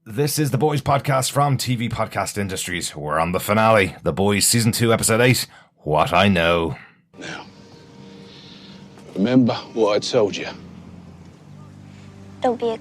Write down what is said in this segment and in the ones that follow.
This is The Boys podcast from TV Podcast Industries. We're on the finale, The Boys Season 2, Episode 8, What I Know. Now, remember what I told you. Don't be a...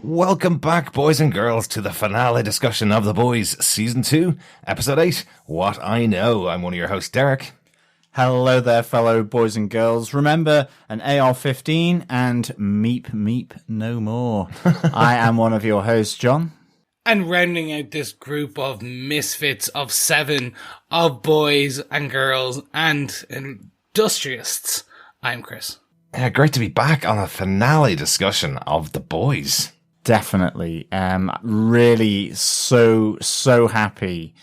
Welcome back, boys and girls, to the finale discussion of The Boys Season 2, Episode 8, What I Know. I'm one of your hosts, Darick. Hello there, fellow boys and girls. Remember, an AR-15 and meep meep no more. I am one of your hosts, John. And rounding out this group of misfits of 7 of boys and girls and industrialists, I'm Chris. Great to be back on a finale discussion of The Boys. Definitely. Really so happy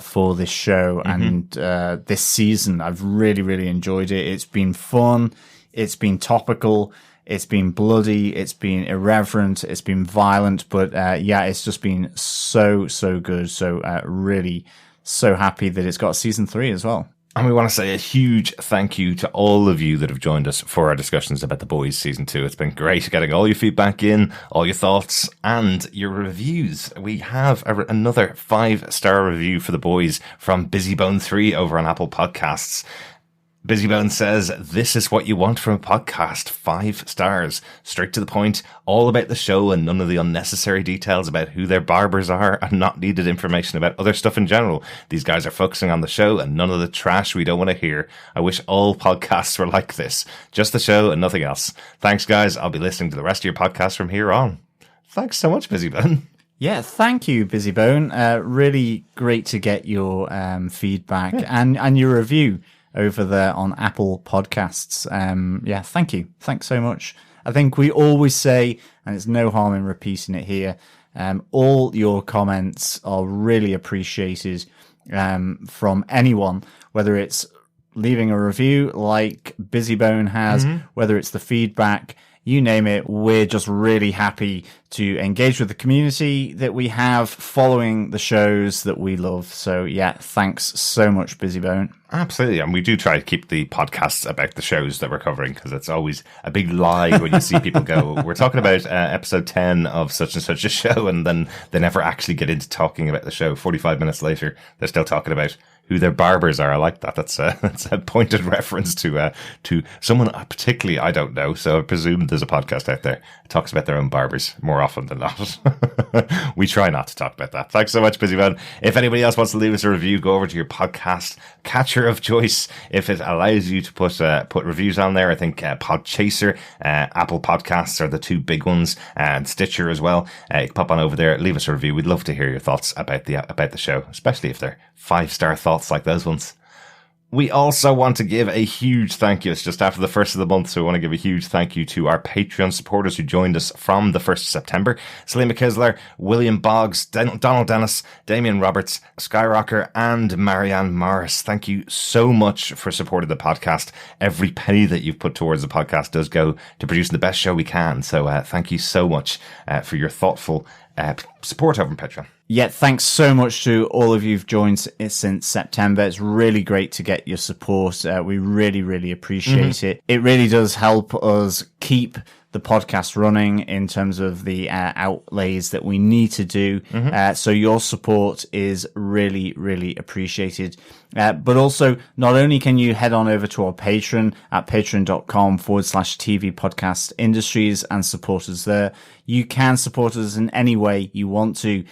for this show and this season. I've really enjoyed it. It's been fun. It's been topical. It's been bloody. It's been irreverent. It's been violent. But it's just been so good. So really so happy that it's got season 3 as well. And we want to say a huge thank you to all of you that have joined us for our discussions about The Boys Season 2. It's been great getting all your feedback in, all your thoughts, and your reviews. We have another 5-star review for The Boys from Busybone3 over on Apple Podcasts. Busybone says, "This is what you want from a podcast. 5 stars. Straight to the point, all about the show and none of the unnecessary details about who their barbers are and not needed information about other stuff in general. These guys are focusing on the show and none of the trash we don't want to hear. I wish all podcasts were like this. Just the show and nothing else. Thanks, guys. I'll be listening to the rest of your podcast from here on." Thanks so much, Busybone. Yeah, thank you, Busybone. Really great to get your feedback and your review over there on Apple Podcasts. Thank you. Thanks so much. I think we always say, and it's no harm in repeating it here, all your comments are really appreciated from anyone, whether it's leaving a review like Busybone has, whether it's the feedback, you name it. We're just really happy to engage with the community that we have following the shows that we love. So yeah, thanks so much, Busybone. Absolutely. And we do try to keep the podcasts about the shows that we're covering, because it's always a big lie when you see people go, we're talking about episode 10 of such and such a show, and then they never actually get into talking about the show. 45 minutes later, they're still talking about who their barbers are. I like that. That's a pointed reference to someone particularly I don't know. So I presume there's a podcast out there that talks about their own barbers more often than not. We try not to talk about that. Thanks so much, Busybone. If anybody else wants to leave us a review, go over to your podcast catcher of choice. If it allows you to put reviews on there, I think Podchaser, Apple Podcasts are the 2 big ones, and Stitcher as well. You can pop on over there, leave us a review. We'd love to hear your thoughts about the show, especially if they're 5-star thoughts like those ones. We also want to give a huge thank you. It's just after the 1st of the month, so we want to give a huge thank you to our Patreon supporters who joined us from the 1st of September. Selima Kisler, William Boggs, Donald Dennis, Damien Roberts, Skyrocker, and Marianne Morris. Thank you so much for supporting the podcast. Every penny that you've put towards the podcast does go to producing the best show we can. So thank you so much for your thoughtful support over on Patreon. Yeah, thanks so much to all of you who've joined since September. It's really great to get your support. We really appreciate it. It really does help us keep the podcast running in terms of the outlays that we need to do. So your support is really appreciated. But also, not only can you head on over to our Patreon at patreon.com/TV Podcast Industries and support us there, you can support us in any way you want to.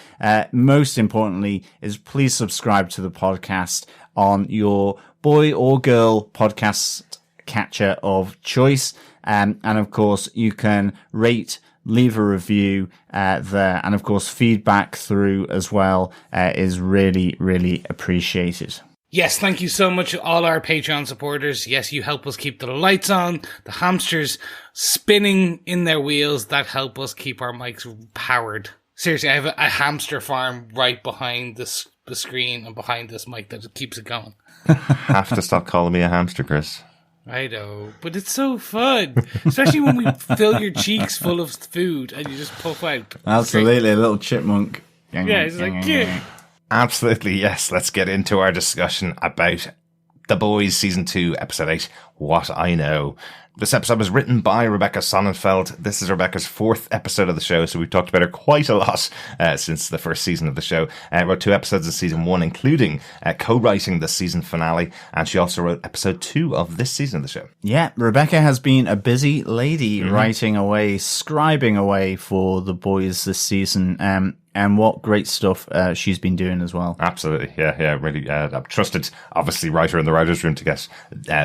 Most importantly is please subscribe to the podcast on your boy or girl podcast catcher of choice. And of course, you can rate, leave a review there. And of course, feedback through as well is really appreciated. Yes, thank you so much to all our Patreon supporters. Yes, you help us keep the lights on, the hamsters spinning in their wheels that help us keep our mics powered. Seriously, I have a hamster farm right behind this the screen and behind this mic that keeps it going. Have to stop calling me a hamster, Chris. I know, but it's so fun, especially when we fill your cheeks full of food and you just puff out. Absolutely, a little chipmunk. Yeah, it's like, yeah. Absolutely, yes. Let's get into our discussion about The Boys Season 2, Episode 8, What I Know. This episode was written by Rebecca Sonnenfield. This is Rebecca's 4th episode of the show, so we've talked about her quite a lot since the first season of the show. Wrote 2 episodes of Season 1, including co-writing the season finale, and she also wrote Episode 2 of this season of the show. Yeah, Rebecca has been a busy lady writing away, scribing away for The Boys this season. And what great stuff she's been doing as well. Absolutely, yeah, really. I've trusted, obviously, writer in the writer's room to get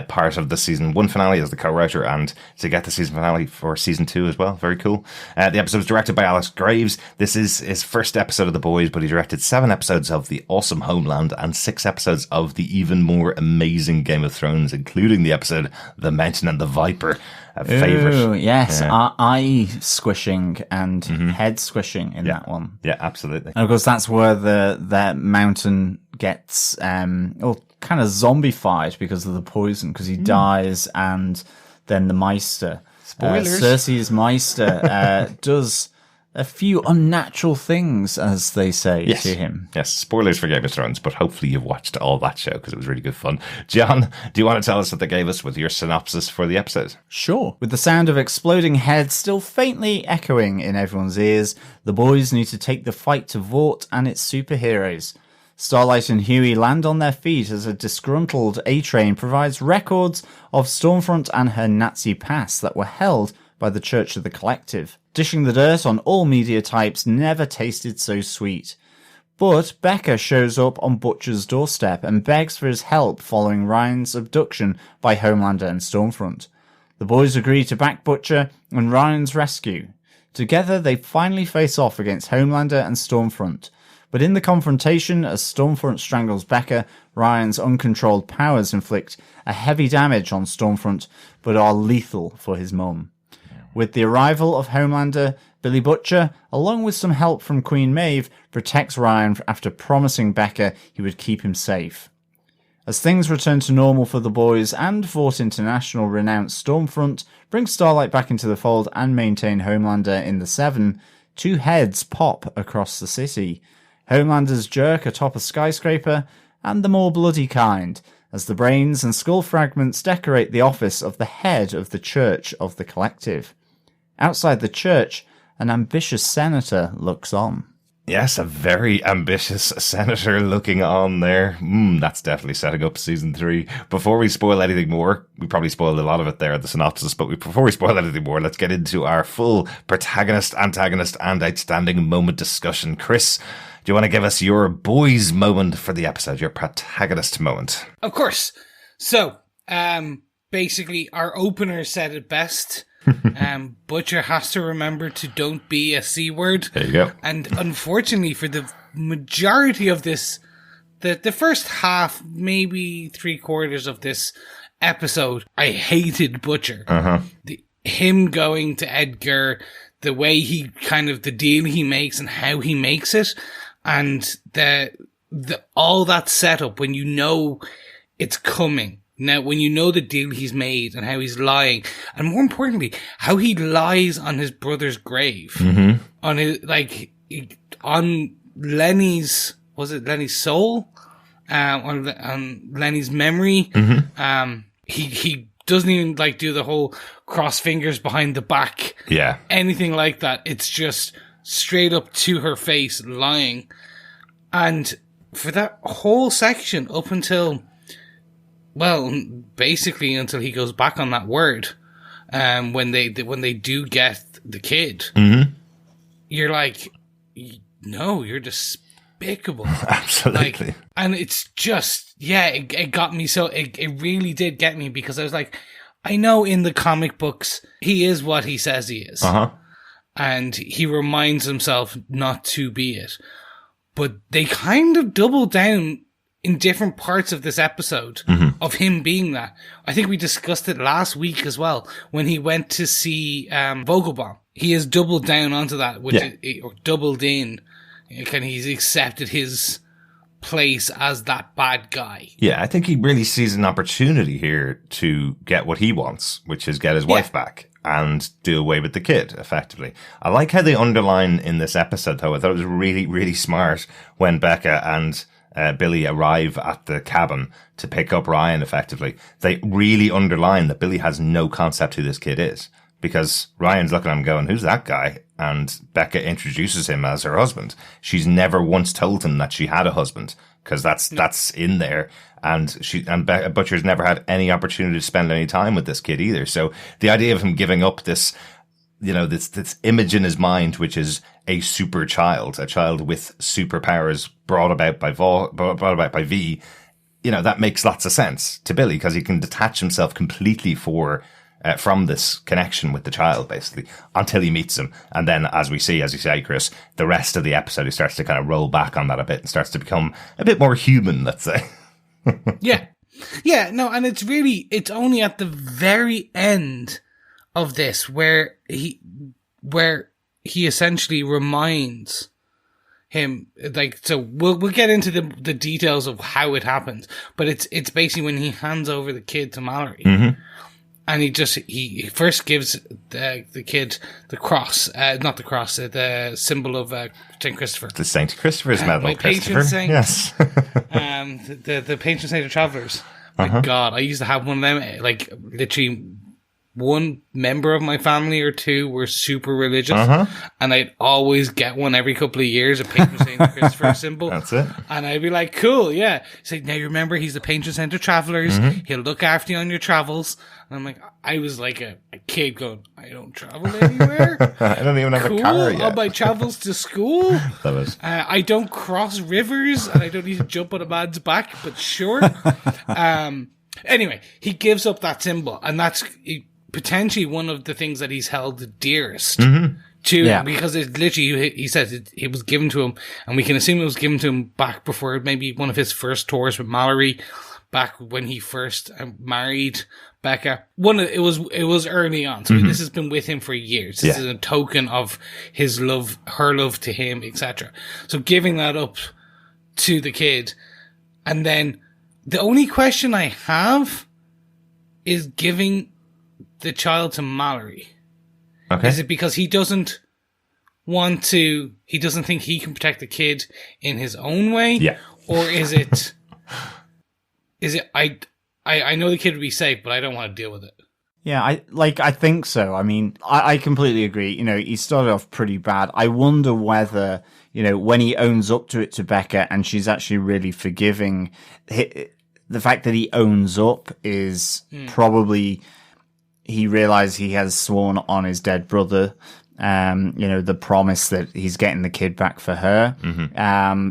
part of the season 1 finale as the co-writer and to get the season finale for season 2 as well. Very cool. The episode was directed by Alex Graves. This is his first episode of The Boys, but he directed 7 episodes of the awesome Homeland and 6 episodes of the even more amazing Game of Thrones, including the episode The Mountain and the Viper. A favourite. Ooh, yes, eye squishing and head squishing in that one. Yeah, absolutely. And of course, that's where that mountain gets kind of zombified because of the poison, because he dies, and then the Meister, Spoilers. Cersei's Meister, does a few unnatural things, as they say, to him. Yes, spoilers for Game of Thrones, but hopefully you've watched all that show because it was really good fun. John, do you want to tell us what they gave us with your synopsis for the episode? Sure. With the sound of exploding heads still faintly echoing in everyone's ears, the boys need to take the fight to Vought and its superheroes. Starlight and Hughie land on their feet as a disgruntled A-Train provides records of Stormfront and her Nazi past that were held by the Church of the Collective. Dishing the dirt on all media types never tasted so sweet. But Becca shows up on Butcher's doorstep and begs for his help following Ryan's abduction by Homelander and Stormfront. The boys agree to back Butcher and Ryan's rescue. Together they finally face off against Homelander and Stormfront. But in the confrontation, as Stormfront strangles Becca, Ryan's uncontrolled powers inflict a heavy damage on Stormfront, but are lethal for his mum. With the arrival of Homelander, Billy Butcher, along with some help from Queen Maeve, protects Ryan after promising Becca he would keep him safe. As things return to normal for the boys and Vought International renounced Stormfront, bring Starlight back into the fold and maintain Homelander in the 7, 2 heads pop across the city. Homelander's jerk atop a skyscraper, and the more bloody kind, as the brains and skull fragments decorate the office of the head of the Church of the Collective. Outside the church, an ambitious senator looks on. Yes, a very ambitious senator looking on there. That's definitely setting up season 3. Before we spoil anything more, we probably spoiled a lot of it there at the synopsis, but before we spoil anything more, let's get into our full protagonist, antagonist, and outstanding moment discussion. Chris, do you want to give us your boys moment for the episode, your protagonist moment? Of course. So, basically, our opener said it best. Butcher has to remember to don't be a C word. There you go. And unfortunately, for the majority of this, the first half, maybe 3/4 of this episode, I hated Butcher. Him going to Edgar, the way he the deal he makes and how he makes it, and the all that setup when you know it's coming. Now, when you know the deal he's made and how he's lying, and more importantly, how he lies on his brother's grave, on his, on Lenny's, was it Lenny's soul? On Lenny's memory. He doesn't even do the whole cross fingers behind the back. Yeah. Anything like that. It's just straight up to her face lying. And for that whole section up until, well, basically until he goes back on that word, when they do get the kid, you're like, no, you're despicable. Absolutely. And it's just, it got me. So it really did get me, because I was like, I know in the comic books, he is what he says he is. And he reminds himself not to be it. But they kind of double down in different parts of this episode of him being that. I think we discussed it last week as well, when he went to see Vogelbaum. He has doubled down onto that, which or doubled in. He's accepted his place as that bad guy. Yeah, I think he really sees an opportunity here to get what he wants, which is get his wife back and do away with the kid, effectively. I like how they underline in this episode, though. I thought it was really, really smart when Becca and Billy arrive at the cabin to pick up Ryan, effectively. They really underline that Billy has no concept who this kid is, because Ryan's looking at him going, who's that guy? And Becca introduces him as her husband. She's never once told him that she had a husband, because that's in there. And Butcher's never had any opportunity to spend any time with this kid either. So the idea of him giving up this, this image in his mind, which is a super child, a child with superpowers brought about by V, that makes lots of sense to Billy, because he can detach himself completely from this connection with the child, basically, until he meets him. And then, as we see, as you say, Chris, the rest of the episode, he starts to kind of roll back on that a bit and starts to become a bit more human, let's say. Yeah. Yeah, no, and it's only at the very end of this where he essentially reminds him, like, so we'll get into the details of how it happens, but it's basically when he hands over the kid to Mallory. Mm-hmm. And he first gives the kid the cross, not the cross, the symbol of St. Christopher. The St. Christopher's medal, my patron saint. Yes. the patron saint of travelers. My God, I used to have one of them. Like, literally, one member of my family or two were super religious, and I'd always get one every couple of years, a patron saint of Christopher symbol. That's it. And I'd be like, cool, yeah. Say, now you remember, he's the patron saint of travelers. He'll look after you on your travels. And I'm like, I was like a kid going, I don't travel anywhere. I don't even have a car yet. On my travels to school. That was. I don't cross rivers, and I don't need to jump on a man's back, but sure. Anyway, he gives up that symbol, and that's potentially one of the things that he's held dearest to, because it literally, he says it was given to him, and we can assume it was given to him back before maybe one of his first tours with Mallory, back when he first married Becca. It was early on, so this has been with him for years. This is a token of his love, her love to him, etc. So giving that up to the kid, and then the only question I have is giving the child to Mallory. Okay. Is it because he doesn't think he can protect the kid in his own way? Yeah. Or is it I know the kid would be safe, but I don't want to deal with it. Yeah, I think so. I mean, I completely agree. He started off pretty bad. I wonder whether, when he owns up to it to Becca and she's actually really forgiving, the fact that he owns up is probably he realized he has sworn on his dead brother, the promise that he's getting the kid back for her.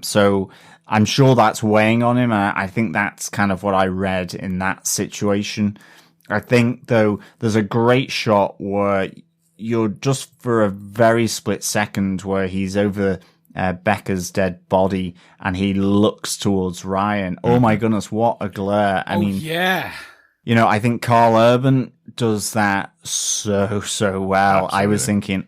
So I'm sure that's weighing on him. And I think that's kind of what I read in that situation. I think, though, there's a great shot where you're just for a very split second where he's over Becca's dead body and he looks towards Ryan. Oh my goodness, what a glare. I mean, yeah. I think Carl Urban does that so well. Absolutely. I was thinking,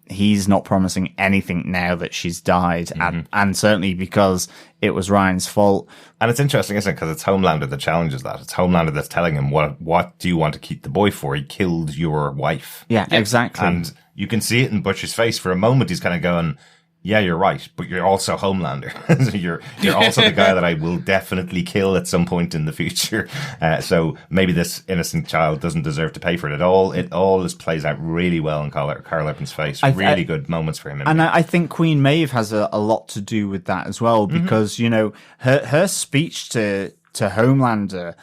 he's not promising anything now that she's died, and certainly because it was Ryan's fault. And it's interesting, isn't it? Because it's Homelander that challenges that. It's Homelander that's telling him, what do you want to keep the boy for? He killed your wife. Yeah, exactly. And you can see it in Butcher's face. For a moment, he's kind of going, yeah, you're right, but you're also Homelander. You're also the guy that I will definitely kill at some point in the future. So maybe this innocent child doesn't deserve to pay for it at all. It all just plays out really well in Carl Urban's face. Really good moments for him. And I think Queen Maeve has a lot to do with that as well, because, her speech to Homelander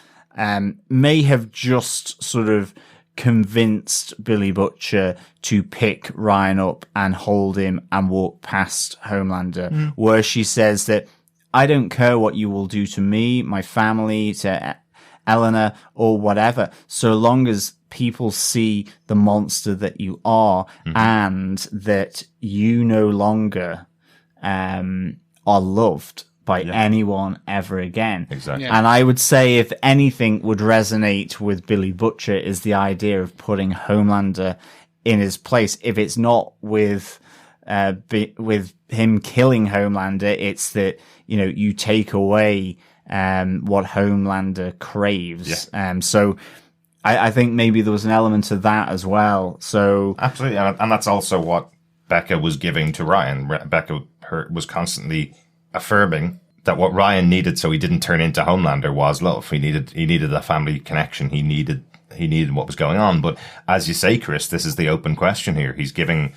may have just sort of convinced Billy Butcher to pick Ryan up and hold him and walk past Homelander, where she says that, I don't care what you will do to me, my family, to Eleanor, or whatever, so long as people see the monster that you are and that you no longer are loved by anyone ever again. Exactly. And I would say if anything would resonate with Billy Butcher is the idea of putting Homelander in his place. If it's not with him killing Homelander. It's that, you take away what Homelander craves. Yeah. So I think maybe there was an element of that as well. So absolutely, and that's also what Becca was giving to Ryan. Becca was constantly affirming that what Ryan needed, so he didn't turn into Homelander, was love. He needed a family connection. He needed what was going on. But as you say, Chris, this is the open question here. He's giving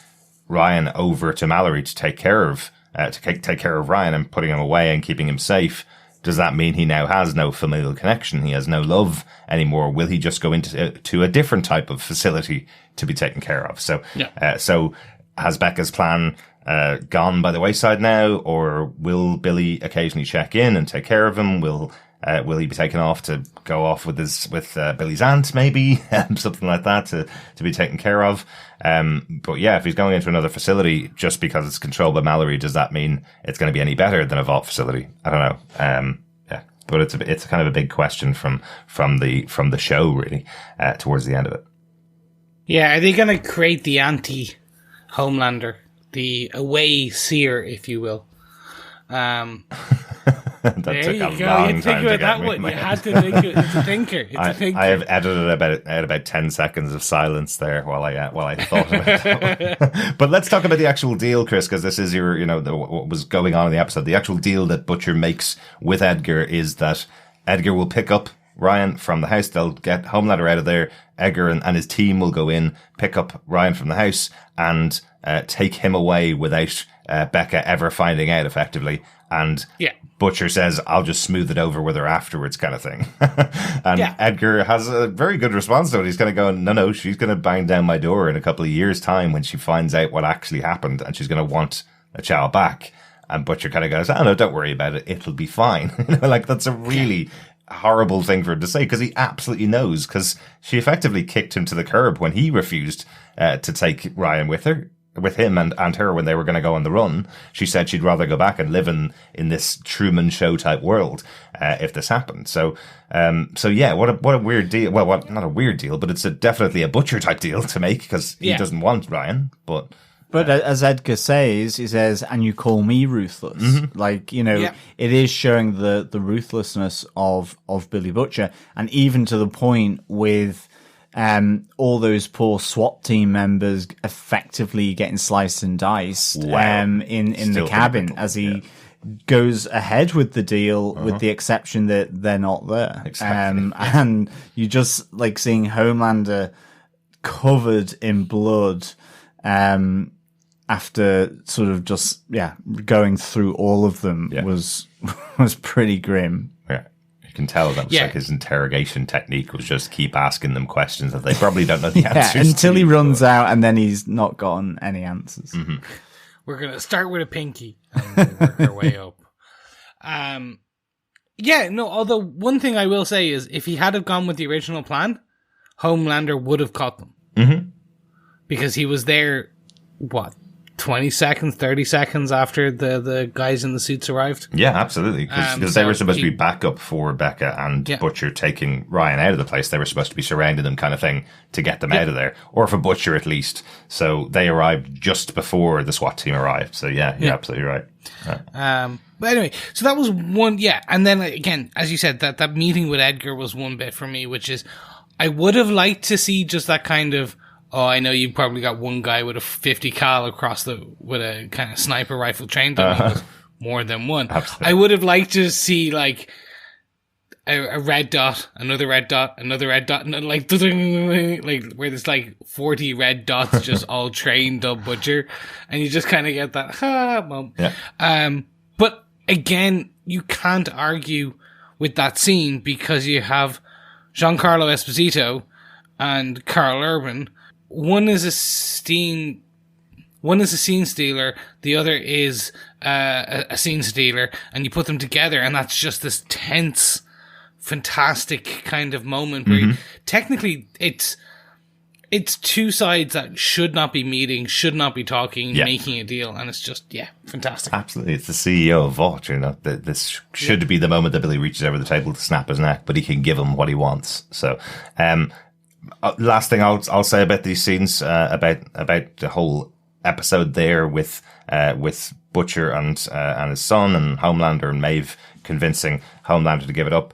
Ryan over to Mallory to take care of Ryan and putting him away and keeping him safe. Does that mean he now has no familial connection? He has no love anymore? Will he just go into a different type of facility to be taken care of? So, so has Becca's plan gone by the wayside now, or will Billy occasionally check in and take care of him? Will he be taken off to go off with Billy's aunt, maybe something like that, to be taken care of? But yeah, if he's going into another facility just because it's controlled by Mallory, does that mean it's going to be any better than a Vought facility? I don't know. Yeah, but it's kind of a big question from the show, really, towards the end of it. Yeah, are they going to create the anti-Homelander, the away seer, if you will? That there took you a go. long You time think to about get that me. one. You had to think it. It's a thinker. It's a thinker. I have edited about 10 seconds of silence there while I thought about that one. But let's talk about the actual deal, Chris, because this is what was going on in the episode. The actual deal that Butcher makes with Edgar is that Edgar will pick up Ryan from the house. They'll get Homelander out of there. Edgar and his team will go in, pick up Ryan from the house, and take him away without Becca ever finding out, effectively. And Butcher says, I'll just smooth it over with her afterwards, kind of thing. And Edgar has a very good response to it. He's going to go, no, she's going to bang down my door in a couple of years' time when she finds out what actually happened, and she's going to want a child back. And Butcher kind of goes, oh, no, don't worry about it. It'll be fine. That's a really horrible thing for him to say, because he absolutely knows, because she effectively kicked him to the curb when he refused to take Ryan with him and her when they were going to go on the run. She said she'd rather go back and live in this Truman Show type world if this happened. So yeah, what a weird deal. Well, not a weird deal, but it's definitely a Butcher type deal to make, because he doesn't want Ryan. But as Edgar says, he says, and you call me ruthless. Mm-hmm. It is showing the ruthlessness of Billy Butcher, and even to the point with all those poor SWAT team members effectively getting sliced and diced in the cabin as he goes ahead with the deal, with the exception that they're not there. Exactly. And you just seeing Homelander covered in blood after sort of just going through all of them was pretty grim. You can tell that was his interrogation technique was just keep asking them questions that they probably don't know the answers until to. He runs out, and then he's not gotten any answers. Mm-hmm. We're going to start with a pinky and work our way up. Although one thing I will say is if he had have gone with the original plan, Homelander would have caught them. Mm-hmm. Because he was there, 20 seconds, 30 seconds after the guys in the suits arrived? Yeah, absolutely. Because they were supposed to be backup for Becca and Butcher taking Ryan out of the place. They were supposed to be surrounding them kind of thing to get them out of there. Or for Butcher, at least. So they arrived just before the SWAT team arrived. So you're absolutely right. But anyway, so that was one, And then again, as you said, that meeting with Edgar was one bit for me, which is I would have liked to see just that kind of, I know you probably got one guy with a 50 cal with a kind of sniper rifle trained on him. More than one. Absolutely. I would have liked to see a red dot, another red dot, another red dot, and then where there's 40 red dots just all trained up Butcher, and you just kind of get that moment. Yeah. But again, you can't argue with that scene because you have Giancarlo Esposito and Carl Urban. One is a scene stealer, the other is a scene stealer, and you put them together, and that's just this tense, fantastic kind of moment where technically it's two sides that should not be meeting, should not be talking, making a deal, and it's just fantastic. Absolutely, it's the CEO of Vought. This should be the moment that Billy reaches over the table to snap his neck, but he can give him what he wants. So, last thing I'll say about these scenes, about the whole episode there with Butcher and his son and Homelander and Maeve convincing Homelander to give it up.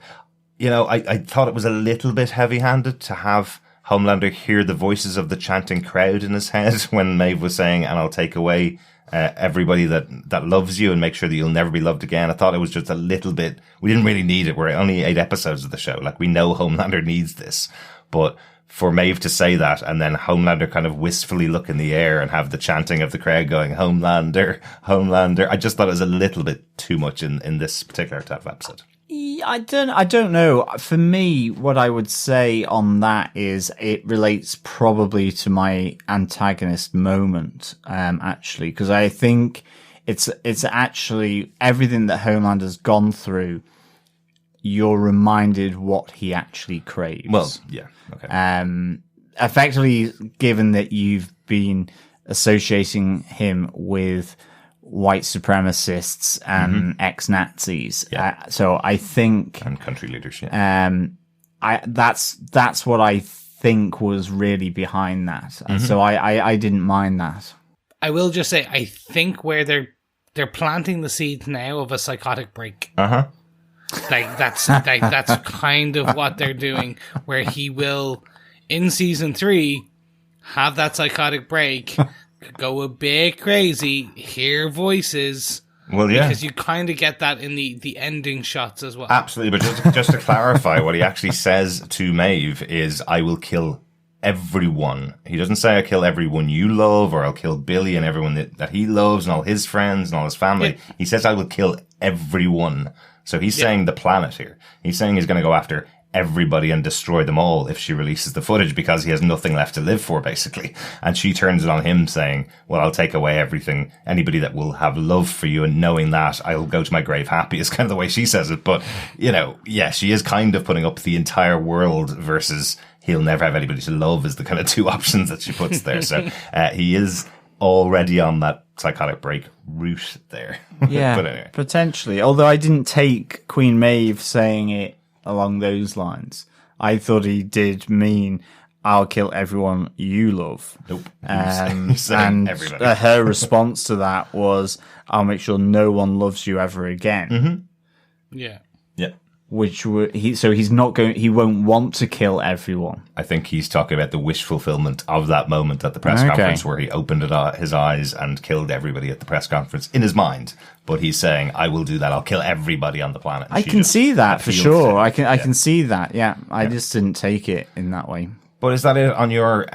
You know, I thought it was a little bit heavy-handed to have Homelander hear the voices of the chanting crowd in his head when Maeve was saying, and I'll take away everybody that loves you and make sure that you'll never be loved again. I thought it was just a little bit, we didn't really need it. We're only 8 episodes of the show. Like, we know Homelander needs this. But for Maeve to say that and then Homelander kind of wistfully look in the air and have the chanting of the crowd going, Homelander, Homelander, I just thought it was a little bit too much in this particular type of episode. I don't know. For me, what I would say on that is it relates probably to my antagonist moment, actually, because I think it's actually everything that Homelander's gone through. You're reminded what he actually craves. Well, yeah, okay. Effectively, given that you've been associating him with white supremacists and ex-Nazis. Yeah. So I think... And country leaders, that's what I think was really behind that. And so I didn't mind that. I will just say, I think where they're planting the seeds now of a psychotic break. Uh-huh. Like, that's kind of what they're doing, where he will, in season 3, have that psychotic break, go a bit crazy, hear voices. Well, yeah. Because you kind of get that in the ending shots as well. Absolutely, but just to clarify, what he actually says to Maeve is, I will kill everyone. He doesn't say, I'll kill everyone you love, or I'll kill Billy and everyone that he loves, and all his friends and all his family. Yeah. He says, I will kill everyone. So he's saying the planet here. He's saying he's going to go after everybody and destroy them all if she releases the footage, because he has nothing left to live for, basically. And she turns it on him saying, well, I'll take away everything, anybody that will have love for you, and knowing that I'll go to my grave happy, is kind of the way she says it. But, you know, yeah, she is kind of putting up the entire world versus he'll never have anybody to love is the kind of two options that she puts there. So he is already on that psychotic break route there. Yeah, but anyway. Potentially. Although I didn't take Queen Maeve saying it along those lines. I thought he did mean, I'll kill everyone you love. Nope. And her response to that was, I'll make sure no one loves you ever again. Mm-hmm. Yeah. Yeah. He's not going, he won't want to kill everyone. I think he's talking about the wish fulfillment of that moment at the press conference where he opened his eyes and killed everybody at the press conference in his mind. But he's saying, I will do that. I'll kill everybody on the planet. I can see that for sure. I can see that. Yeah. I just didn't take it in that way. But is that it on your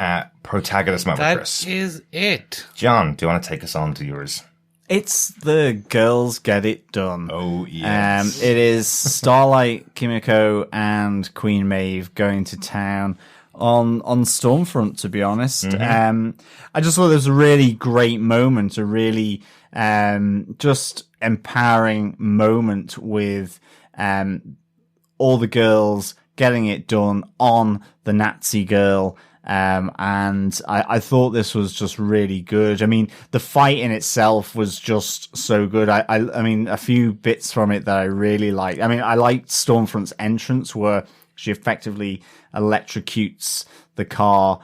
protagonist moment, Chris? That is it. John, do you want to take us on to yours? It's the girls get it done. Oh, yes. It is Starlight, Kimiko, and Queen Maeve going to town on Stormfront, to be honest. I just thought it was a really great moment, a really just empowering moment with all the girls getting it done on the Nazi girl. And I thought this was just really good. I mean, the fight in itself was just so good. I mean, a few bits from it that I really liked. I mean, I liked Stormfront's entrance where she effectively electrocutes the car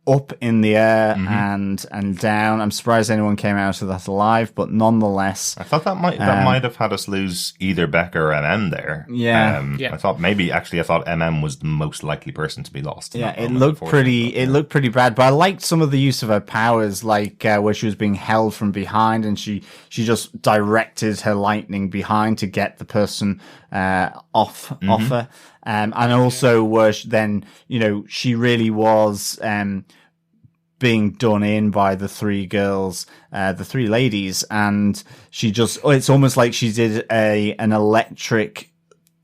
up in the air and down. I'm surprised anyone came out of that alive, but nonetheless, I thought that might have had us lose either Becca or MM there. Yeah, I thought MM was the most likely person to be lost. Yeah, it looked pretty bad, but I liked some of the use of her powers, like where she was being held from behind, and she just directed her lightning behind to get the person off her. And also where then, you know, she really was being done in by the three girls, the three ladies, and she just, it's almost like she did an electric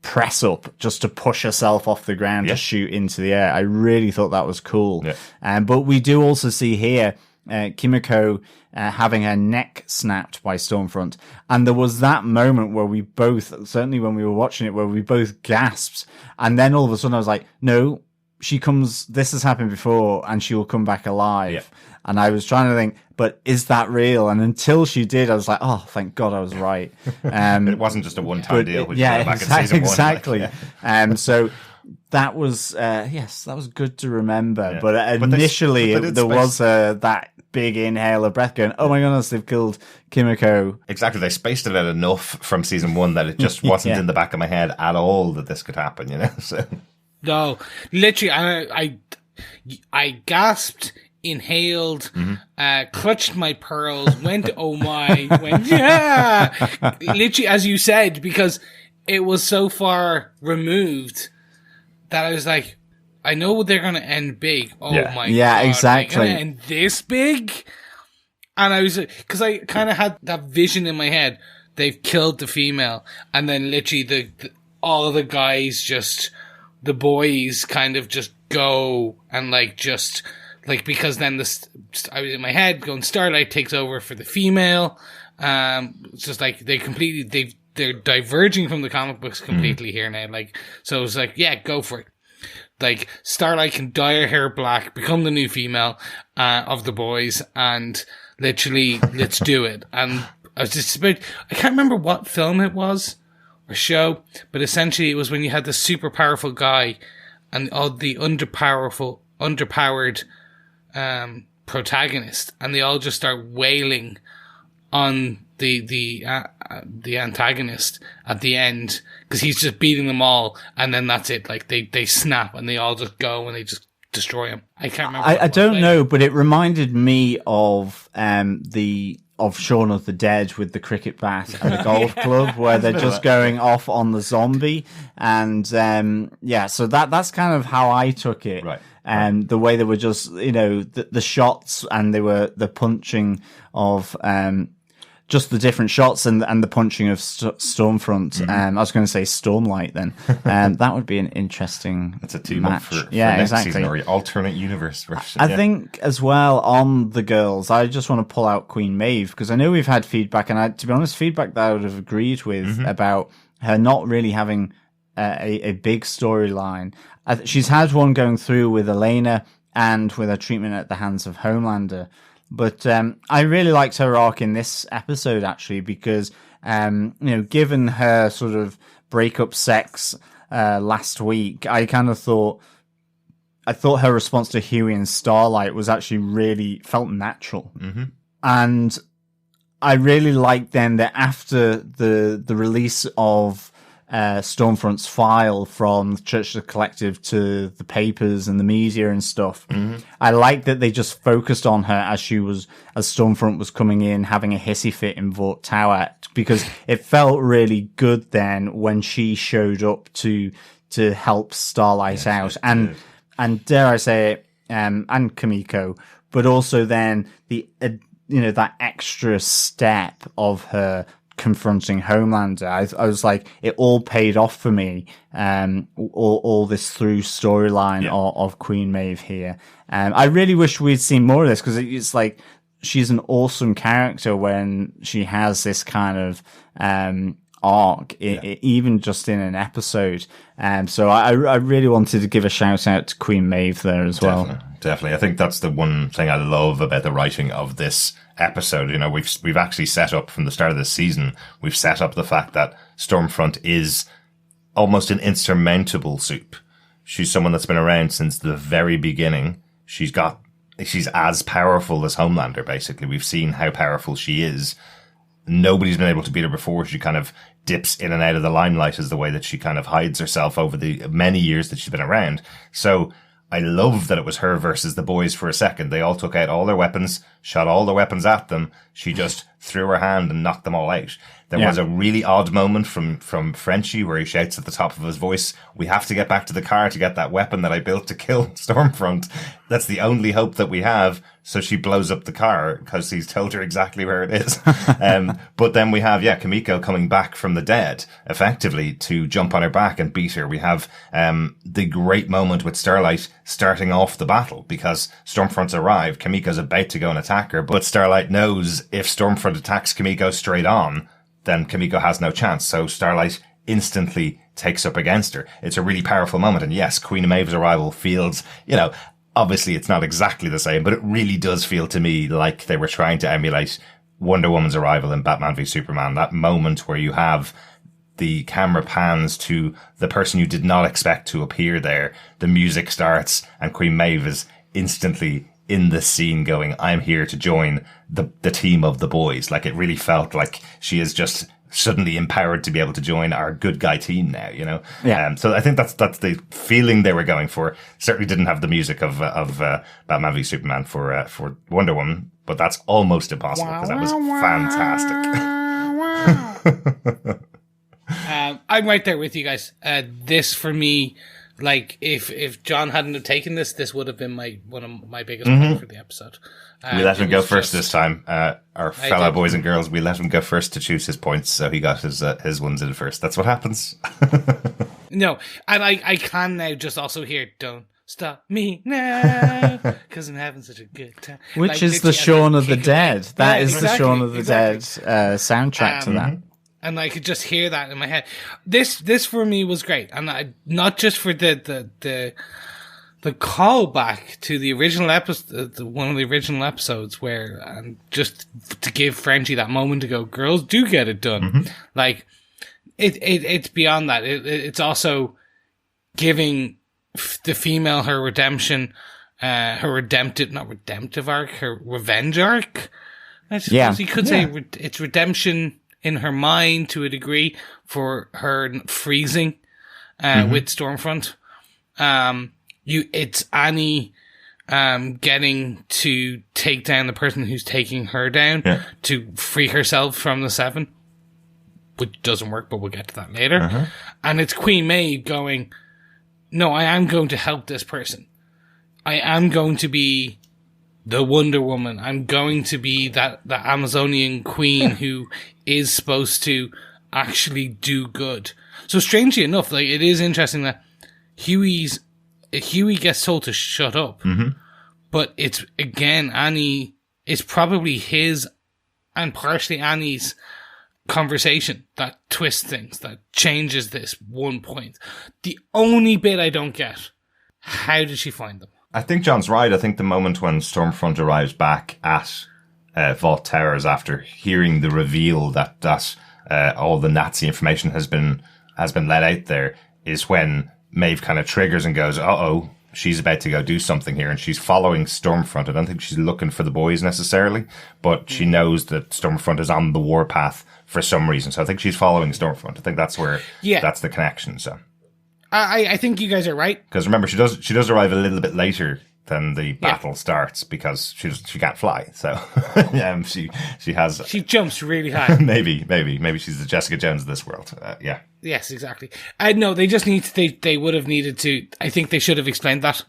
press up just to push herself off the ground to shoot into the air. I really thought that was cool. Yeah. But we do also see here Kimiko having her neck snapped by Stormfront. And there was that moment where we both, certainly when we were watching it, where we both gasped. And then all of a sudden I was like, no, this has happened before and she will come back alive. Yeah. And I was trying to think, but is that real? And until she did, I was like, oh, thank God I was right. It wasn't just a one-time deal. Exactly. So that was, that was good to remember. Yeah. But initially there was that big inhale of breath going, oh my goodness, they've killed Kimiko. Exactly. They spaced it out enough from season 1 that it just wasn't in the back of my head at all that this could happen, you know? So no, literally, I gasped, inhaled, clutched my pearls, went, oh my, went, yeah! Literally, as you said, because it was so far removed that I was like, I know they're going to end big. Oh my God. Yeah, exactly. They're going to end this big? And I was, because I kind of had that vision in my head. They've killed the female. And then literally all the guys just, the boys kind of just go and because then I was in my head going, Starlight takes over for the female. It's just like they're diverging from the comic books completely here now. So it was like, yeah, go for it. Like, Starlight can dye her hair black, become the new female of the boys, and literally, let's do it. And I was just I can't remember what film it was, or show, but essentially it was when you had the super powerful guy and all the underpowered protagonist, and they all just start wailing on the antagonist at the end, because he's just beating them all, and then that's it. Like, they snap and they all just go and they just destroy him. I can't remember. I don't know, but it reminded me of Shaun of the Dead with the cricket bat and the golf club, where they're just going off on the zombie, and so that's kind of how I took it. Right. And the way they were just, the shots, and they were the punching of just the different shots and the punching of Stormfront. I was going to say Stormlight then. That would be an interesting That's a team match. for Yeah, next exactly. season, or alternate universe version. I think as well on the girls, I just want to pull out Queen Maeve, because I know we've had feedback, and to be honest, feedback that I would have agreed with about her not really having a big storyline. She's had one going through with Elena and with her treatment at the hands of Homelander. But I really liked her arc in this episode, actually, because, given her sort of breakup sex last week, I kind of thought her response to Hughie and Starlight was actually really felt natural. And I really liked then that after the release of Stormfront's file from Church of the Collective to the papers and the media and stuff. I like that they just focused on her as Stormfront was coming in, having a hissy fit in Vought Tower, because it felt really good then when she showed up to help Starlight out, and dare I say it, and Kimiko, but also then that extra step of her confronting Homelander. I was like, it all paid off for me. All this through storyline of Queen Maeve here. I really wish we'd seen more of this, because it's like she's an awesome character when she has this kind of arc, even just in an episode. So I really wanted to give a shout out to Queen Maeve there as well. Definitely. I think that's the one thing I love about the writing of this episode. We've actually set up from the start of this season, we've set up the fact that Stormfront is almost an insurmountable soup. She's someone that's been around since the very beginning. She's as powerful as Homelander, basically. We've seen how powerful she is. Nobody's been able to beat her before. She kind of dips in and out of the limelight, as the way that she kind of hides herself over the many years that she's been around. So I love that it was her versus the boys for a second. They all took out all their weapons, shot all their weapons at them. She just threw her hand and knocked them all out. There was a really odd moment from Frenchie where he shouts at the top of his voice, "We have to get back to the car to get that weapon that I built to kill Stormfront. That's the only hope that we have." So she blows up the car because he's told her exactly where it is. But then we have, Kimiko coming back from the dead, effectively, to jump on her back and beat her. We have the great moment with Starlight starting off the battle, because Stormfront's arrived. Kimiko's about to go and attack her, but Starlight knows if Stormfront attacks Kimiko straight on, then Kimiko has no chance. So Starlight instantly takes up against her. It's a really powerful moment. And yes, Queen Maeve's arrival feels, obviously it's not exactly the same, but it really does feel to me like they were trying to emulate Wonder Woman's arrival in Batman v Superman. That moment where you have the camera pans to the person you did not expect to appear there. The music starts and Queen Maeve is instantly in the scene going, I'm here to join the team of the boys. Like, it really felt like she is just suddenly empowered to be able to join our good guy team now, you know? Yeah. So I think that's the feeling they were going for. Certainly didn't have the music of Batman v Superman for Wonder Woman, but that's almost impossible because that was fantastic. I'm right there with you guys. This for me, like, if John hadn't have taken this would have been one of my biggest points for the episode. We let him go first this time. Our fellow boys and girls, we let him go first to choose his points, so he got his ones in first. That's what happens. No, and I can now just also hear, don't stop me now, because I'm having such a good time. Which is the Shaun of the Dead. That is the Shaun of the Dead soundtrack to that. And I could just hear that in my head. This for me was great, and not just for the callback to the original episode, one of the original episodes, where just to give Frenchie that moment to go, girls do get it done. Like it's beyond that. It's also giving the female her redemption, her redemptive arc, her revenge arc. I suppose you could say it's redemption in her mind to a degree for her freezing with Stormfront. It's Annie getting to take down the person who's taking her down to free herself from the Seven, which doesn't work, but we'll get to that later. And it's Queen Maeve going, no, I am going to help this person. I am going to be the Wonder Woman. I'm going to be the Amazonian queen who is supposed to actually do good. So strangely enough, like, it is interesting that Hughie gets told to shut up, but it's, again, Annie, it's probably his and partially Annie's conversation that twists things, that changes this one point. The only bit I don't get, how did she find them? I think John's right. I think the moment when Stormfront arrives back at Vought Towers after hearing the reveal that all the Nazi information has been let out there is when Maeve kind of triggers and goes, uh-oh, she's about to go do something here, and she's following Stormfront. I don't think she's looking for the boys necessarily, but she knows that Stormfront is on the warpath for some reason. So I think she's following Stormfront. I think that's where that's the connection. So I think you guys are right. Because remember, she does arrive a little bit later than the battle starts because she can't fly. So she jumps really high. maybe she's the Jessica Jones of this world. Yes, exactly. No, they just they would have needed to. I think they should have explained that.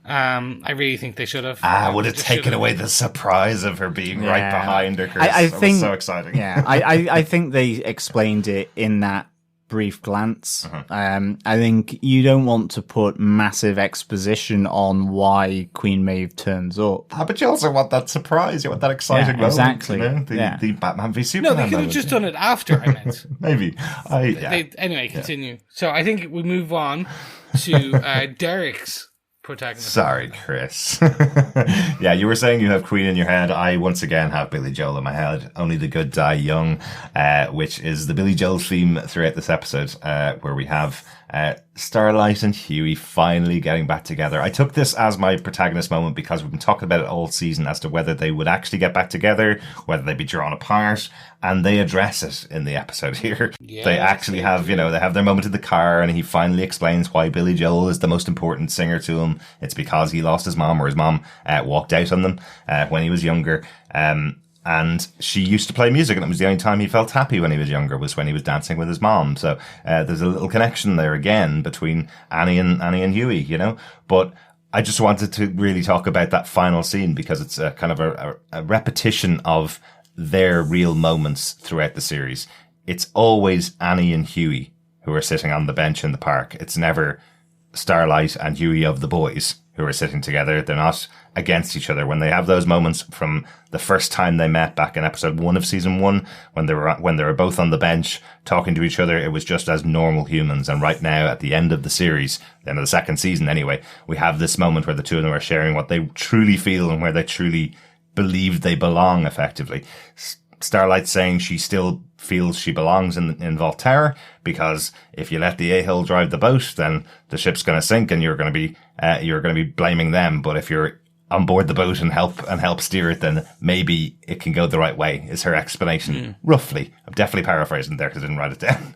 I really think they should have. Would have taken away the surprise of her being right behind her. I think was so exciting. Yeah, I think they explained it in that brief glance. I think you don't want to put massive exposition on why Queen Maeve turns up. But you also want that surprise. You want that exciting moment. Exactly. You know? The Batman v Superman. No, they could have just done it after, I meant. Maybe. Anyway, continue. Yeah. So I think we move on to Darick's protagonist. Sorry, Chris. Yeah, you were saying you have Queen in your head. I once again have Billy Joel in my head. Only the Good Die Young, which is the Billy Joel theme throughout this episode, where we have Starlight and Hughie finally getting back together. I took this as my protagonist moment because we've been talking about it all season as to whether they would actually get back together, whether they'd be drawn apart, and they address it in the episode here. Yeah, they actually have, they have their moment in the car, and he finally explains why Billy Joel is the most important singer to him. It's because he lost his mom, or his mom walked out on them when he was younger. And she used to play music, and it was the only time he felt happy when he was younger was when he was dancing with his mom. So there's a little connection there again between Annie and Hughie, But I just wanted to really talk about that final scene because it's a kind of a repetition of their real moments throughout the series. It's always Annie and Hughie who are sitting on the bench in the park. It's never Starlight and Hughie of the boys who are sitting together. They're not against each other. When they have those moments from the first time they met back in episode 1 of season 1, when they were both on the bench talking to each other, it was just as normal humans. And right now, at the end of the series, the end of the second season anyway, we have this moment where the two of them are sharing what they truly feel and where they truly believe they belong, effectively. Starlight saying she still feels she belongs in Vought Tower because if you let the a-hole drive the boat, then the ship's going to sink and you're going to be blaming them. But if you're on board the boat and help steer it, then maybe it can go the right way, is her explanation. Roughly. I'm definitely paraphrasing there because I didn't write it down.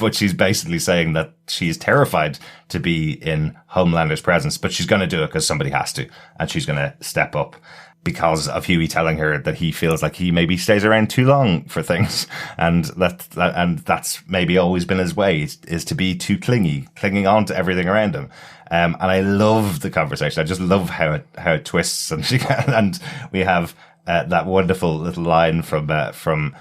But she's basically saying that she's terrified to be in Homelander's presence, but she's going to do it because somebody has to. And she's going to step up because of Hughie telling her that he feels like he maybe stays around too long for things. And that's maybe always been his way, is to be too clinging on to everything around him. And I love the conversation. I just love how it twists, and we have that wonderful little line from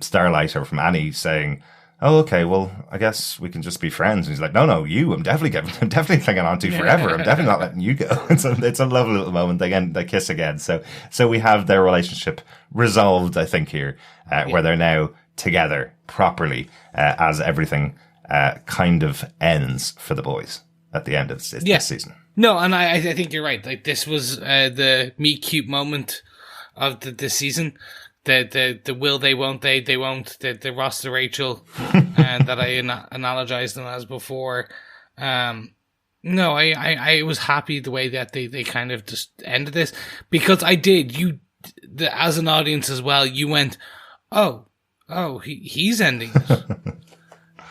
Starlight or from Annie saying, "Oh, okay, well, I guess we can just be friends." And he's like, "No, you. I'm definitely clinging on to forever. I'm definitely not letting you go." It's a lovely little moment. They kiss again. So we have their relationship resolved, I think, here, where they're now together properly, as everything kind of ends for the boys at the end of this season. No, and I think you're right. Like, this was the meet cute moment of the season. The will they, won't they won't, the Ross to Rachel, and that I analogized them as before. No, I was happy the way that they kind of just ended this, because I did. As an audience as well, you went, oh, he's ending it.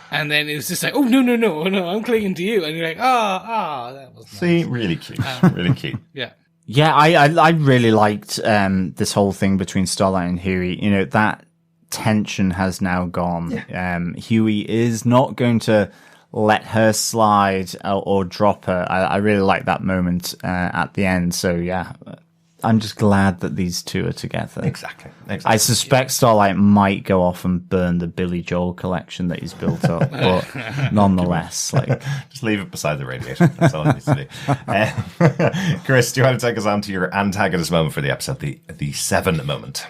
And then it was just like, oh, no, I'm clinging to you. And you're like, that was nice. See, really cute. Really cute. Yeah. Yeah, I really liked this whole thing between Starlight and Hughie. You know, that tension has now gone. Yeah. Hughie is not going to let her slide or drop her. I really like that moment at the end. So, yeah, I'm just glad that these two are together. Exactly. I suspect Starlight might go off and burn the Billy Joel collection that he's built up, but nonetheless, just leave it beside the radiator. That's all it needs to do. Chris, do you want to take us on to your antagonist moment for the episode, the 7 moment?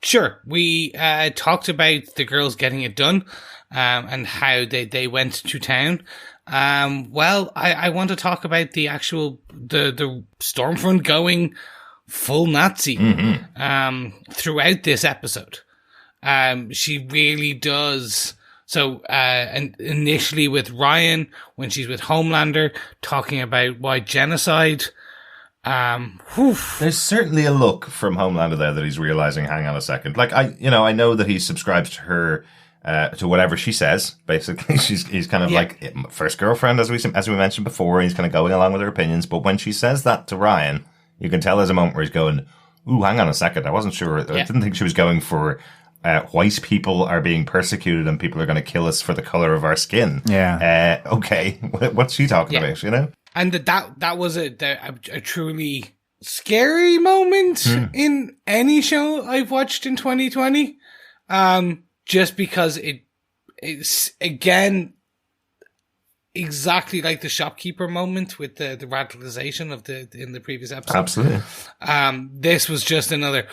Sure. We talked about the girls getting it done, and how they went to town. Well, I want to talk about the actual the Stormfront going full Nazi throughout this episode. She really does. So, and initially with Ryan, when she's with Homelander, talking about white genocide. There's certainly a look from Homelander there that he's realizing, hang on a second. Like, I know that he's subscribed to her, to whatever she says. Basically, he's kind of like first girlfriend, as we mentioned before. He's kind of going along with her opinions. But when she says that to Ryan, you can tell there's a moment where he's going, "Ooh, hang on a second. I wasn't sure. I didn't think she was going for white people are being persecuted and people are going to kill us for the color of our skin." Yeah. Okay. What's she talking about? You know. And that was a truly scary moment in any show I've watched in 2020. Just because it's again exactly like the shopkeeper moment with the radicalization of in the previous episode. Absolutely. This was just another,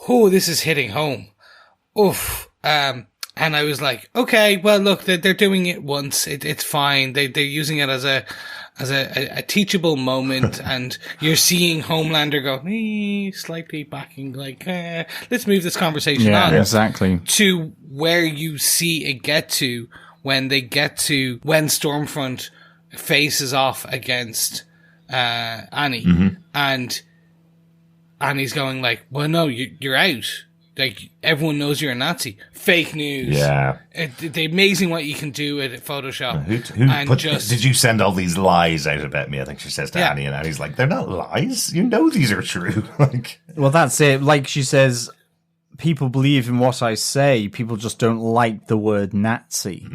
this is hitting home. Oof. And I was like, okay, well, look, they're doing it once. It's fine. They're using it as a teachable moment, and you're seeing Homelander go slightly backing, like, let's move this conversation on. Exactly. To where you see it get to when Stormfront faces off against Annie, and Annie's going like, well, no, you're out. Like, everyone knows you're a Nazi. Fake news. Yeah. The amazing what you can do with Photoshop. Did you send all these lies out about me? I think she says to Annie, and Annie's like, they're not lies. You know these are true. Well, that's it. Like she says, people believe in what I say. People just don't like the word Nazi.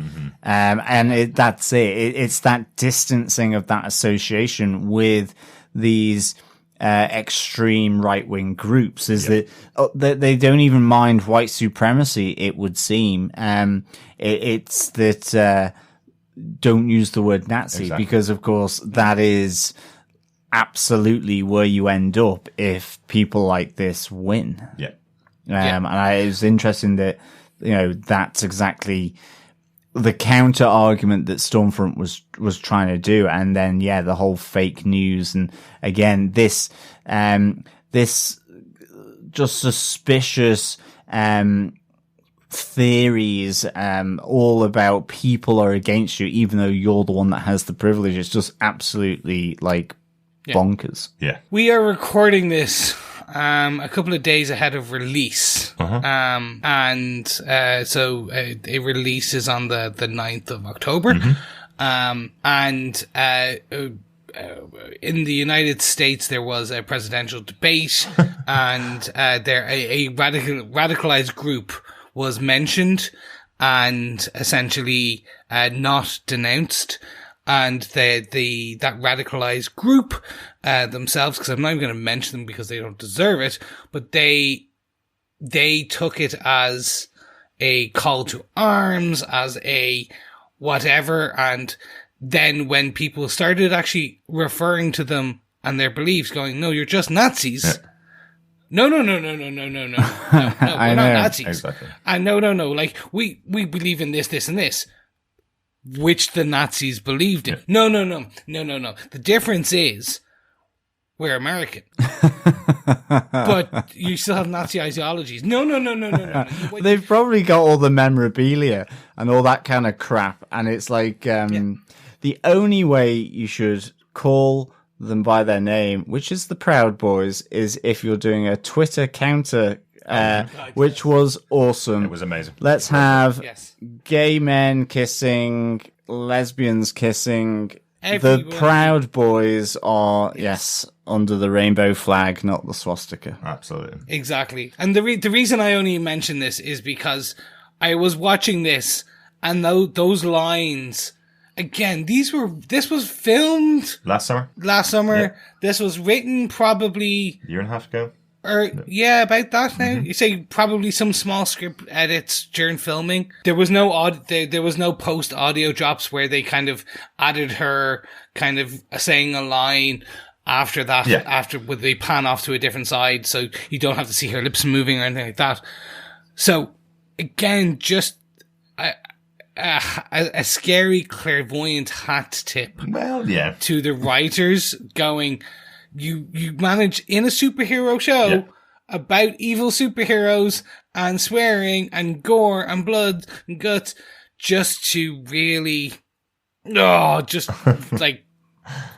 And that's it. It's that distancing of that association with these extreme right-wing groups is that they don't even mind white supremacy, it would seem. It's that don't use the word Nazi, because of course that is absolutely where you end up if people like this win. And it was interesting that, you know, that's exactly the counter argument that Stormfront was trying to do. And then, the whole fake news. And again, this just suspicious, theories, all about people are against you, even though you're the one that has the privilege. It's just absolutely bonkers. Yeah. We are recording this a couple of days ahead of release. So it releases on the 9th of October. In the United States, there was a presidential debate, and a radicalized group was mentioned and essentially not denounced. And that radicalized group themselves, because I'm not even going to mention them because they don't deserve it, but they took it as a call to arms, as a whatever, and then when people started actually referring to them and their beliefs, going, "No, you're just Nazis." Yeah. No. We're not Nazis. Exactly. And no. Like we believe in this, and this. Which the Nazis believed in. No. The difference is we're American. But you still have Nazi ideologies. No. They've probably got all the memorabilia and all that kind of crap. And it's like the only way you should call them by their name, which is the Proud Boys, is if you're doing a Twitter counter, which was awesome. It was amazing. Let's have gay men kissing, lesbians kissing. Everyone. The Proud Boys are, under the rainbow flag, not the swastika. Absolutely. Exactly. And the reason I only mention this is because I was watching this, and those lines, again, this was filmed last summer. Yeah. This was written probably a year and a half ago. About that now. You say probably some small script edits during filming. There was no there was no post audio drops where they kind of added her kind of saying a line after that. Yeah. After would they pan off to a different side, so you don't have to see her lips moving or anything like that. So again, just a scary clairvoyant hat tip. Well, yeah. To the writers going, you manage in a superhero show about evil superheroes and swearing and gore and blood and guts just to really, like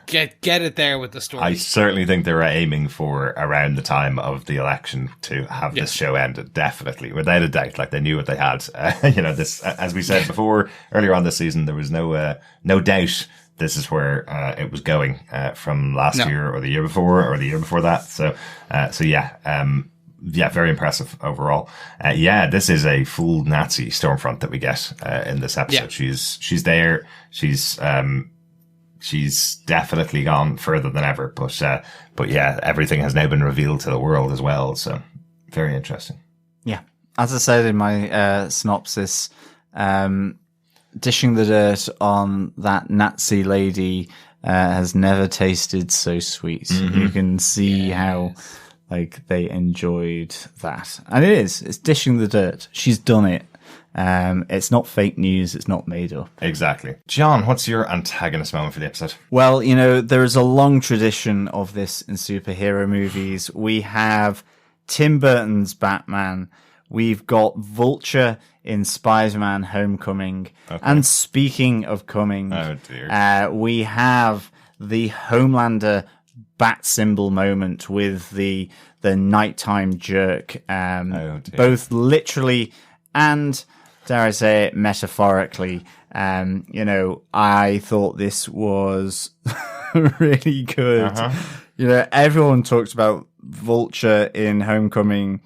get it there with the story. I certainly think they were aiming for around the time of the election to have this show ended. Definitely, without a doubt. Like they knew what they had. This, as we said before, earlier on this season, there was no doubt. This is where it was going from last year or the year before or the year before that. So very impressive overall. This is a full Nazi Stormfront that we get in this episode. Yeah. She's there. She's definitely gone further than ever. But everything has now been revealed to the world as well. So very interesting. Yeah, as I said in my synopsis. Dishing the dirt on that Nazi lady has never tasted so sweet. You can see how they enjoyed that. And it's dishing the dirt. She's done it. It's not fake news. It's not made up. Exactly. John, what's your antagonist moment for the episode? Well, there is a long tradition of this in superhero movies. We have Tim Burton's Batman. We've got Vulture in Spider-Man Homecoming. Okay. And speaking of coming, we have the Homelander bat symbol moment with the nighttime jerk, both literally and, dare I say it, metaphorically. I thought this was really good. Everyone talks about Vulture in Homecoming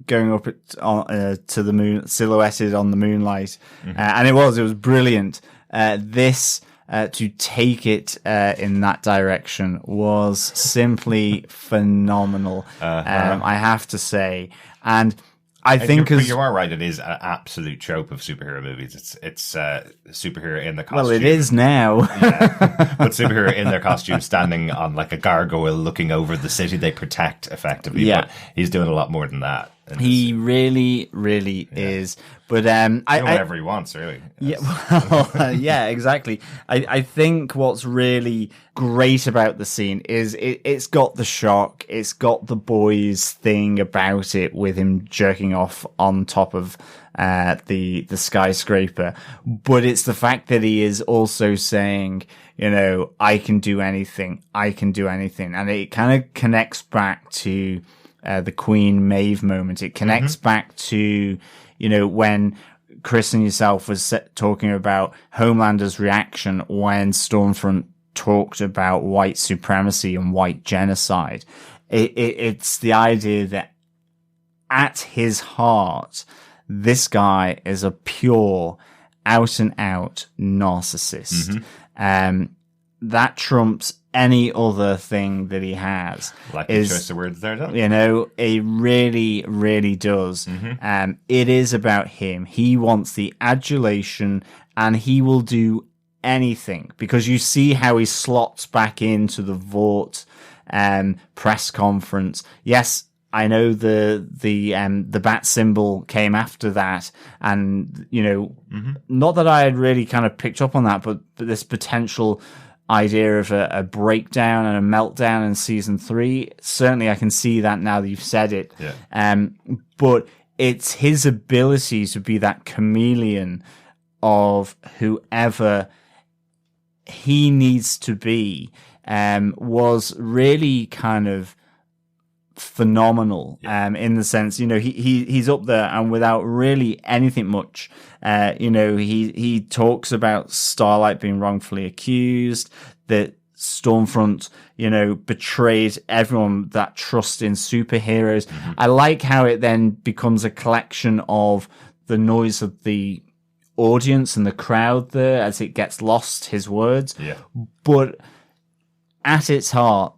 going up to the moon, silhouetted on the moonlight. And it was brilliant. This, to take it in that direction was simply phenomenal. I have to say. And I think you are right. It is an absolute trope of superhero movies. It's superhero in the costume. Well, it is now. But superhero in their costume, standing on like a gargoyle, looking over the city they protect, effectively. Yeah, but he's doing a lot more than that. He really, really is. But whatever he wants, really. Yeah, well, yeah, exactly. I think what's really great about the scene is it's got the shock, it's got the boys thing about it with him jerking off on top of the skyscraper, but it's the fact that he is also saying, you know, I can do anything, and it kind of connects back to the Queen Maeve moment. It connects back to, you know, when Chris and yourself was talking about Homelander's reaction when Stormfront talked about white supremacy and white genocide. It's the idea that at his heart, this guy is a pure, out and out narcissist. That trumps any other thing that he has. Like the choice of words there, don't you know, it really, really does. It is about him. He wants the adulation, and he will do anything, because you see how he slots back into the Vought press conference. Yes, I know the bat symbol came after that, and you know, not that I had really kind of picked up on that, but this potential idea of a breakdown and a meltdown in season 3. Certainly I can see that now that you've said it. But it's his ability to be that chameleon of whoever he needs to be was really kind of phenomenal in the sense, you know, he's up there, and without really anything much, you know, he talks about Starlight being wrongfully accused, that Stormfront, you know, betrayed everyone that trust in superheroes. I like how it then becomes a collection of the noise of the audience and the crowd there as it gets lost, his words. But at its heart,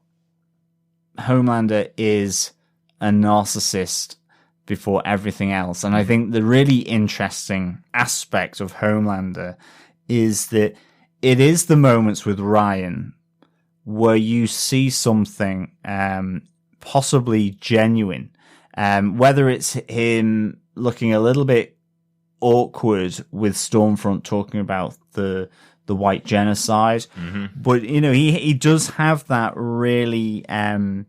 Homelander is a narcissist before everything else. And I think the really interesting aspect of Homelander is that it is the moments with Ryan where you see something possibly genuine, whether it's him looking a little bit awkward with Stormfront talking about the white genocide. But, you know, he does have that really kind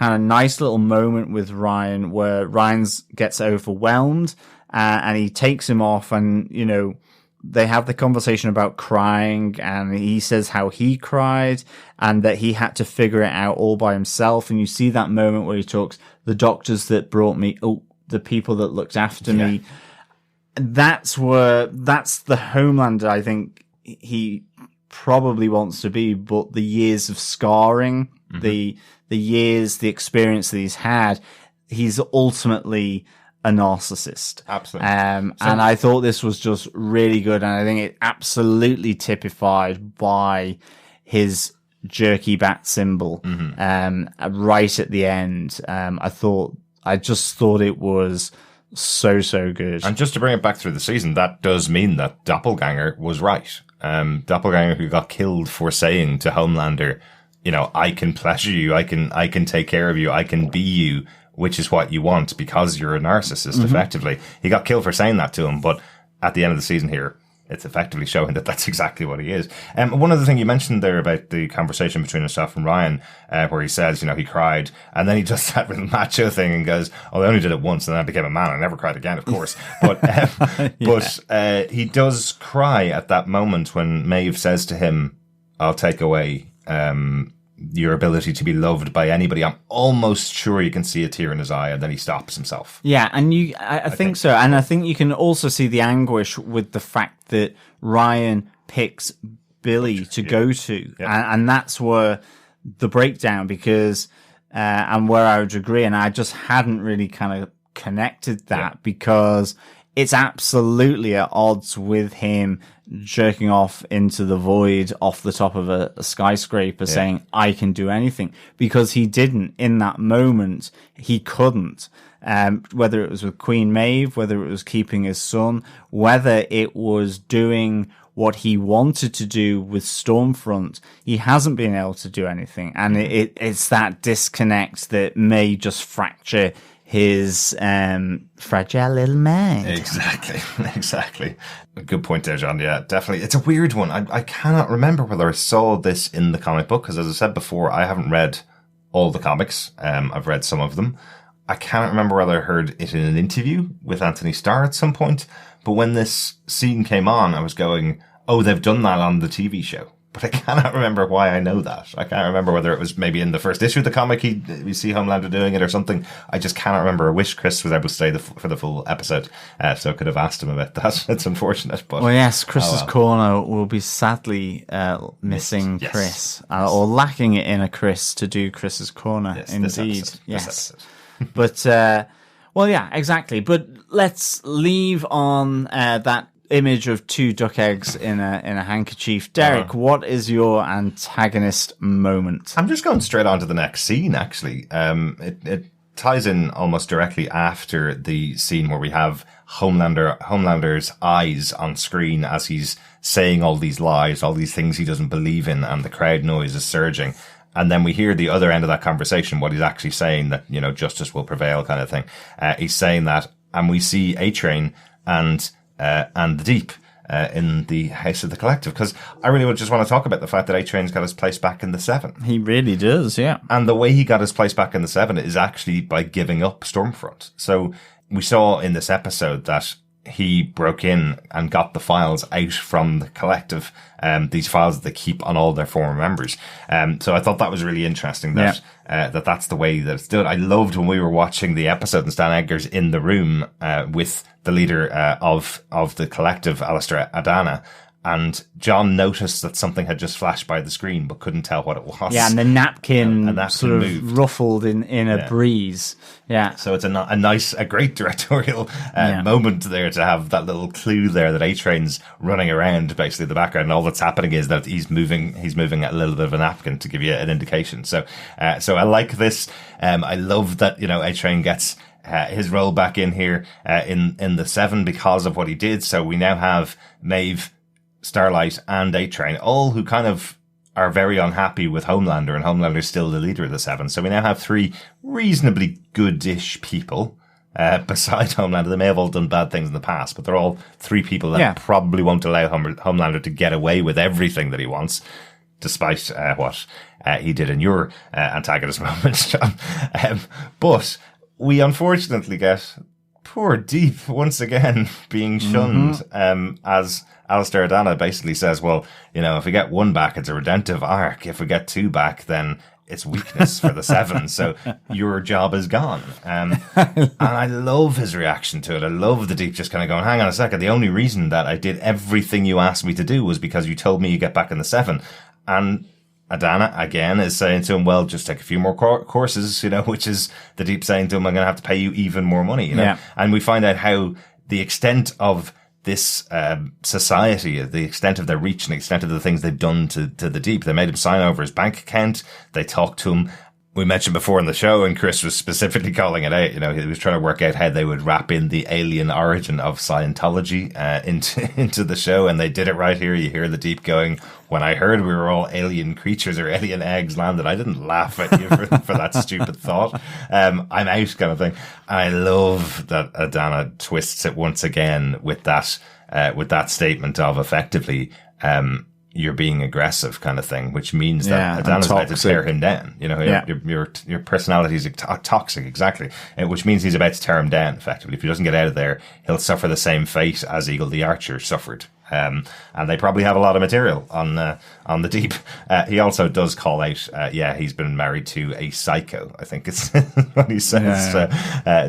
of nice little moment with Ryan where Ryan gets overwhelmed and he takes him off, and, you know, they have the conversation about crying, and he says how he cried and that he had to figure it out all by himself. And you see that moment where he talks, the doctors that brought me, the people that looked after me. That's the Homelander I think he probably wants to be, but the years of scarring, the years, the experience that he's had, he's ultimately a narcissist. Absolutely. And I thought this was just really good, and I think it absolutely typified by his jerky bat symbol right at the end. I just thought it was so good. And just to bring it back through the season, that does mean that Doppelganger was right. Doppelganger, who got killed for saying to Homelander, you know, I can pleasure you, I can take care of you, I can be you, which is what you want because you're a narcissist, effectively. He got killed for saying that to him, but at the end of the season here, it's effectively showing that that's exactly what he is. One other thing you mentioned there about the conversation between himself and Ryan, where he says, you know, he cried, and then he does that little macho thing and goes, oh, I only did it once, and then I became a man. I never cried again, of course. But but he does cry at that moment when Maeve says to him, I'll take away your ability to be loved by anybody. I'm almost sure you can see a tear in his eye, and then he stops himself. Yeah, and I think so. And I think you can also see the anguish with the fact that Ryan picks Billy to go to. And that's where the breakdown, because, and where I would agree, and I just hadn't really kind of connected that because it's absolutely at odds with him jerking off into the void off the top of a skyscraper saying, I can do anything, because he didn't in that moment. He couldn't, whether it was with Queen Maeve, whether it was keeping his son, whether it was doing what he wanted to do with Stormfront, he hasn't been able to do anything. And it's that disconnect that may just fracture his fragile little mind. Exactly. A good point there, John. Yeah, definitely. It's a weird one. I cannot remember whether I saw this in the comic book, because as I said before, I haven't read all the comics. I've read some of them. I cannot remember whether I heard it in an interview with Anthony Starr at some point, but when this scene came on, I was going, oh, they've done that on the TV show. But I cannot remember why I know that. I can't remember whether it was maybe in the first issue of the comic we see Homelander doing it or something. I just cannot remember. I wish Chris was able to stay for the full episode, so I could have asked him about that. It's unfortunate. But well, yes, Chris's corner will be sadly missing yes. Chris, or lacking it in a Chris to do Chris's corner. Yes, indeed, this episode. But well, yeah, exactly. But let's leave on that image of two duck eggs in a handkerchief. Darick, what is your antagonist moment? I'm just going straight on to the next scene, actually. It ties in almost directly after the scene where we have Homelander's eyes on screen as he's saying all these lies, all these things he doesn't believe in, and the crowd noise is surging. And then we hear the other end of that conversation, what he's actually saying, that, you know, justice will prevail kind of thing. He's saying that, and we see A-Train and the Deep in the House of the Collective, because I really would just want to talk about the fact that A-Train's got his place back in the Seven. He really does, yeah. And the way he got his place back in the Seven is actually by giving up Stormfront. So we saw in this episode that he broke in and got the files out from the Collective, these files that they keep on all their former members. So I thought that was really interesting that, that's the way that it's done. I loved when we were watching the episode and Stan Edgar's in the room, with the leader, of the Collective, Alistair Adana. And John noticed that something had just flashed by the screen, but couldn't tell what it was. Yeah, and the napkin sort of moved. ruffled in a breeze. Yeah. So it's a great directorial moment there to have that little clue there that A-Train's running around basically in the background, and all that's happening is that he's moving a little bit of a napkin to give you an indication. So I like this. I love that, you know, A-Train gets his role back in here in the Seven because of what he did. So we now have Maeve, Starlight, and A-Train, all who kind of are very unhappy with Homelander, and Homelander's still the leader of the Seven. So we now have three reasonably good-ish people beside Homelander. They may have all done bad things in the past, but they're all three people that probably won't allow Homelander to get away with everything that he wants, despite what he did in your antagonist moment, John. But we unfortunately get poor Deep once again being shunned, as Alistair Adana basically says, well, you know, if we get one back, it's a redemptive arc. If we get two back, then it's weakness for the Seven. So your job is gone. And I love his reaction to it. I love the Deep just kind of going, hang on a second. The only reason that I did everything you asked me to do was because you told me you get back in the Seven. And Adana, again, is saying to him, well, just take a few more courses, you know, which is the Deep saying to him, I'm going to have to pay you even more money, you know. Yeah. And we find out how the extent of this society, the extent of their reach and the extent of the things they've done to the Deep. They made him sign over his bank account. They talked to him. We mentioned before in the show, and Chris was specifically calling it out, you know, he was trying to work out how they would wrap in the alien origin of Scientology into the show, and they did it right here. You hear the Deep going, when I heard we were all alien creatures or alien eggs landed, I didn't laugh at you for that stupid thought. I'm out kind of thing. And I love that Adana twists it once again with that statement of effectively, you're being aggressive kind of thing, which means that Adana's about to tear him down. You know, your personality is toxic, exactly. Which means he's about to tear him down, effectively. If he doesn't get out of there, he'll suffer the same fate as Eagle the Archer suffered. And they probably have a lot of material on the Deep. He also does call out, he's been married to a psycho, I think it's what he says.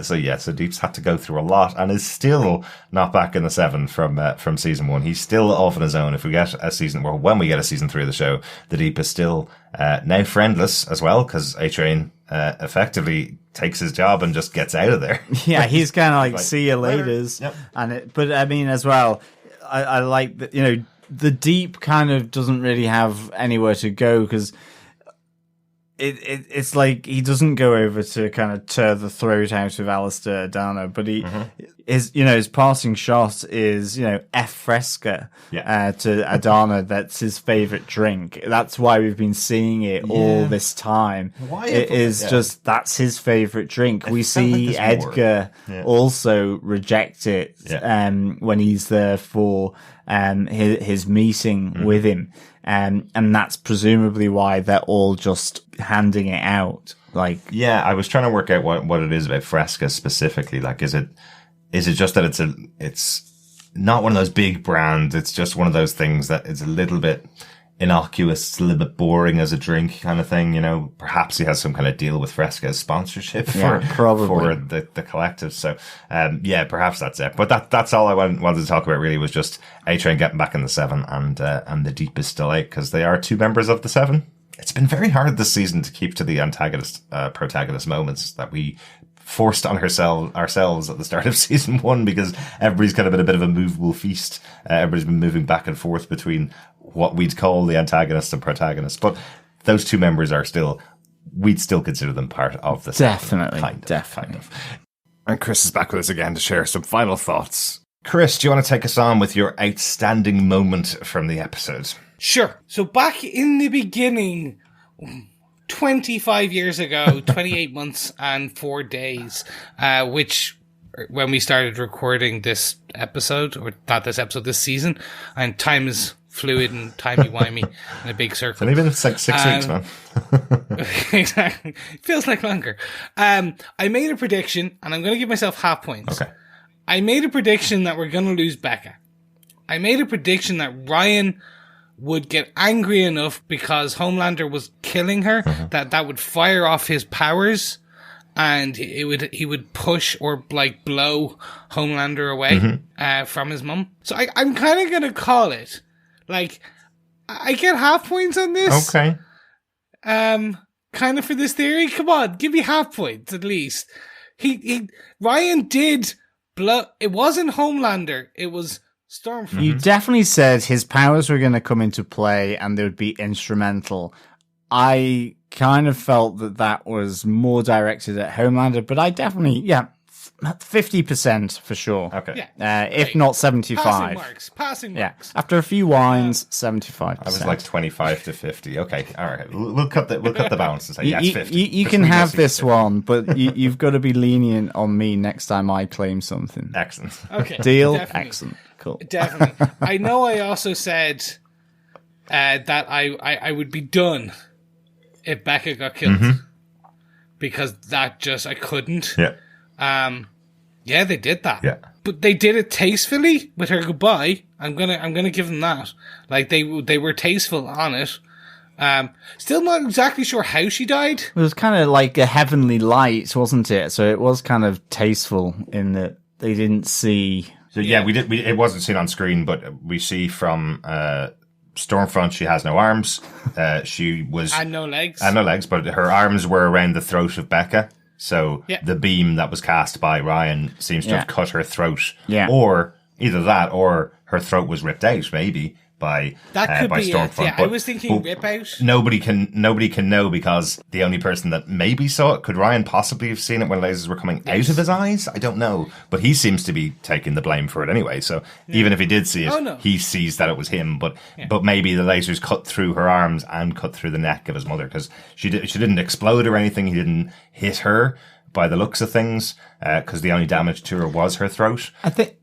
So Deep's had to go through a lot and is still not back in the Seven from season 1. He's still off on his own. If we get a season, well, when we get a season 3 of the show, the Deep is still now friendless as well, because A-Train effectively takes his job and just gets out of there. Yeah, he's kind of like see you laters. Yep. But I mean, as well, I like that, you know, the Deep kind of doesn't really have anywhere to go, because it's like he doesn't go over to kind of tear the throat out of Alistair Adana, but his passing shot is, F Fresca to Adana. That's his favorite drink. That's why we've been seeing it all this time. Just that's his favorite drink. We see like Edgar also reject it when he's there for his meeting with him. And that's presumably why they're all just handing it out. I was trying to work out what it is about Fresca specifically. Like, is it just that it's not one of those big brands? It's just one of those things that is a little bit innocuous, it's a little bit boring as a drink kind of thing. Perhaps he has some kind of deal with Fresca's sponsorship for the collective. So, perhaps that's it. But that's all I wanted to talk about really, was just A-Train getting back in the Seven and the Deep is still out, because they are two members of the Seven. It's been very hard this season to keep to the protagonist moments that we forced on ourselves at the start of season 1, because everybody's kind of been a bit of a movable feast. Everybody's been moving back and forth between what we'd call the antagonist and protagonist. But those two members we'd still consider them part of the Definitely. Kind of. And Chris is back with us again to share some final thoughts. Chris, do you want to take us on with your outstanding moment from the episode? Sure. So back in the beginning, 25 years ago, 28 months and 4 days, which when we started recording this episode, or not this episode, this season, and time is fluid and timey-wimey in a big circle. It's only been like 6 weeks, man. Exactly. It feels like longer. I made a prediction, and I'm going to give myself half points. Okay. I made a prediction that we're going to lose Becca. I made a prediction that Ryan would get angry enough because Homelander was killing her, that would fire off his powers, and he would push or blow Homelander away from his mum. So I'm kind of gonna call it. I get half points on this. Okay. Kind of for this theory. Come on, give me half points at least. Ryan did blow. It wasn't Homelander. It was Stormfront. You definitely said his powers were going to come into play and they would be instrumental. I kind of felt that was more directed at Homelander, but I definitely, 50% for sure. Okay. If not 75. Passing marks. After a few wines, 75%. I was like 25 to 50. Okay. All right. We'll cut the balance and say, it's 50. You can have this one, but you've got to be lenient on me next time I claim something. Excellent. Okay. Deal? Definitely. Excellent. Cool. Definitely. I know I also said that I would be done if Becca got killed. Because I couldn't. Yeah. They did that. Yeah. But they did it tastefully with her goodbye. I'm gonna give them that. They were tasteful on it. Still not exactly sure how she died. It was kind of like a heavenly light, wasn't it? So it was kind of tasteful in that they didn't see. So it wasn't seen on screen, but we see from Stormfront she has no arms. She was and no legs. But her arms were around the throat of Becca. So the beam that was cast by Ryan seems to have cut her throat. Yeah. Or either that or her throat was ripped out, maybe, by Stormfront. Yeah, I was thinking rip out. Nobody can know, because the only person that maybe saw it, could Ryan possibly have seen it when lasers were coming out of his eyes? I don't know. But he seems to be taking the blame for it anyway. So even if he did see it, he sees that it was him. But maybe the lasers cut through her arms and cut through the neck of his mother, because she didn't explode or anything. He didn't hit her by the looks of things, because the only damage to her was her throat.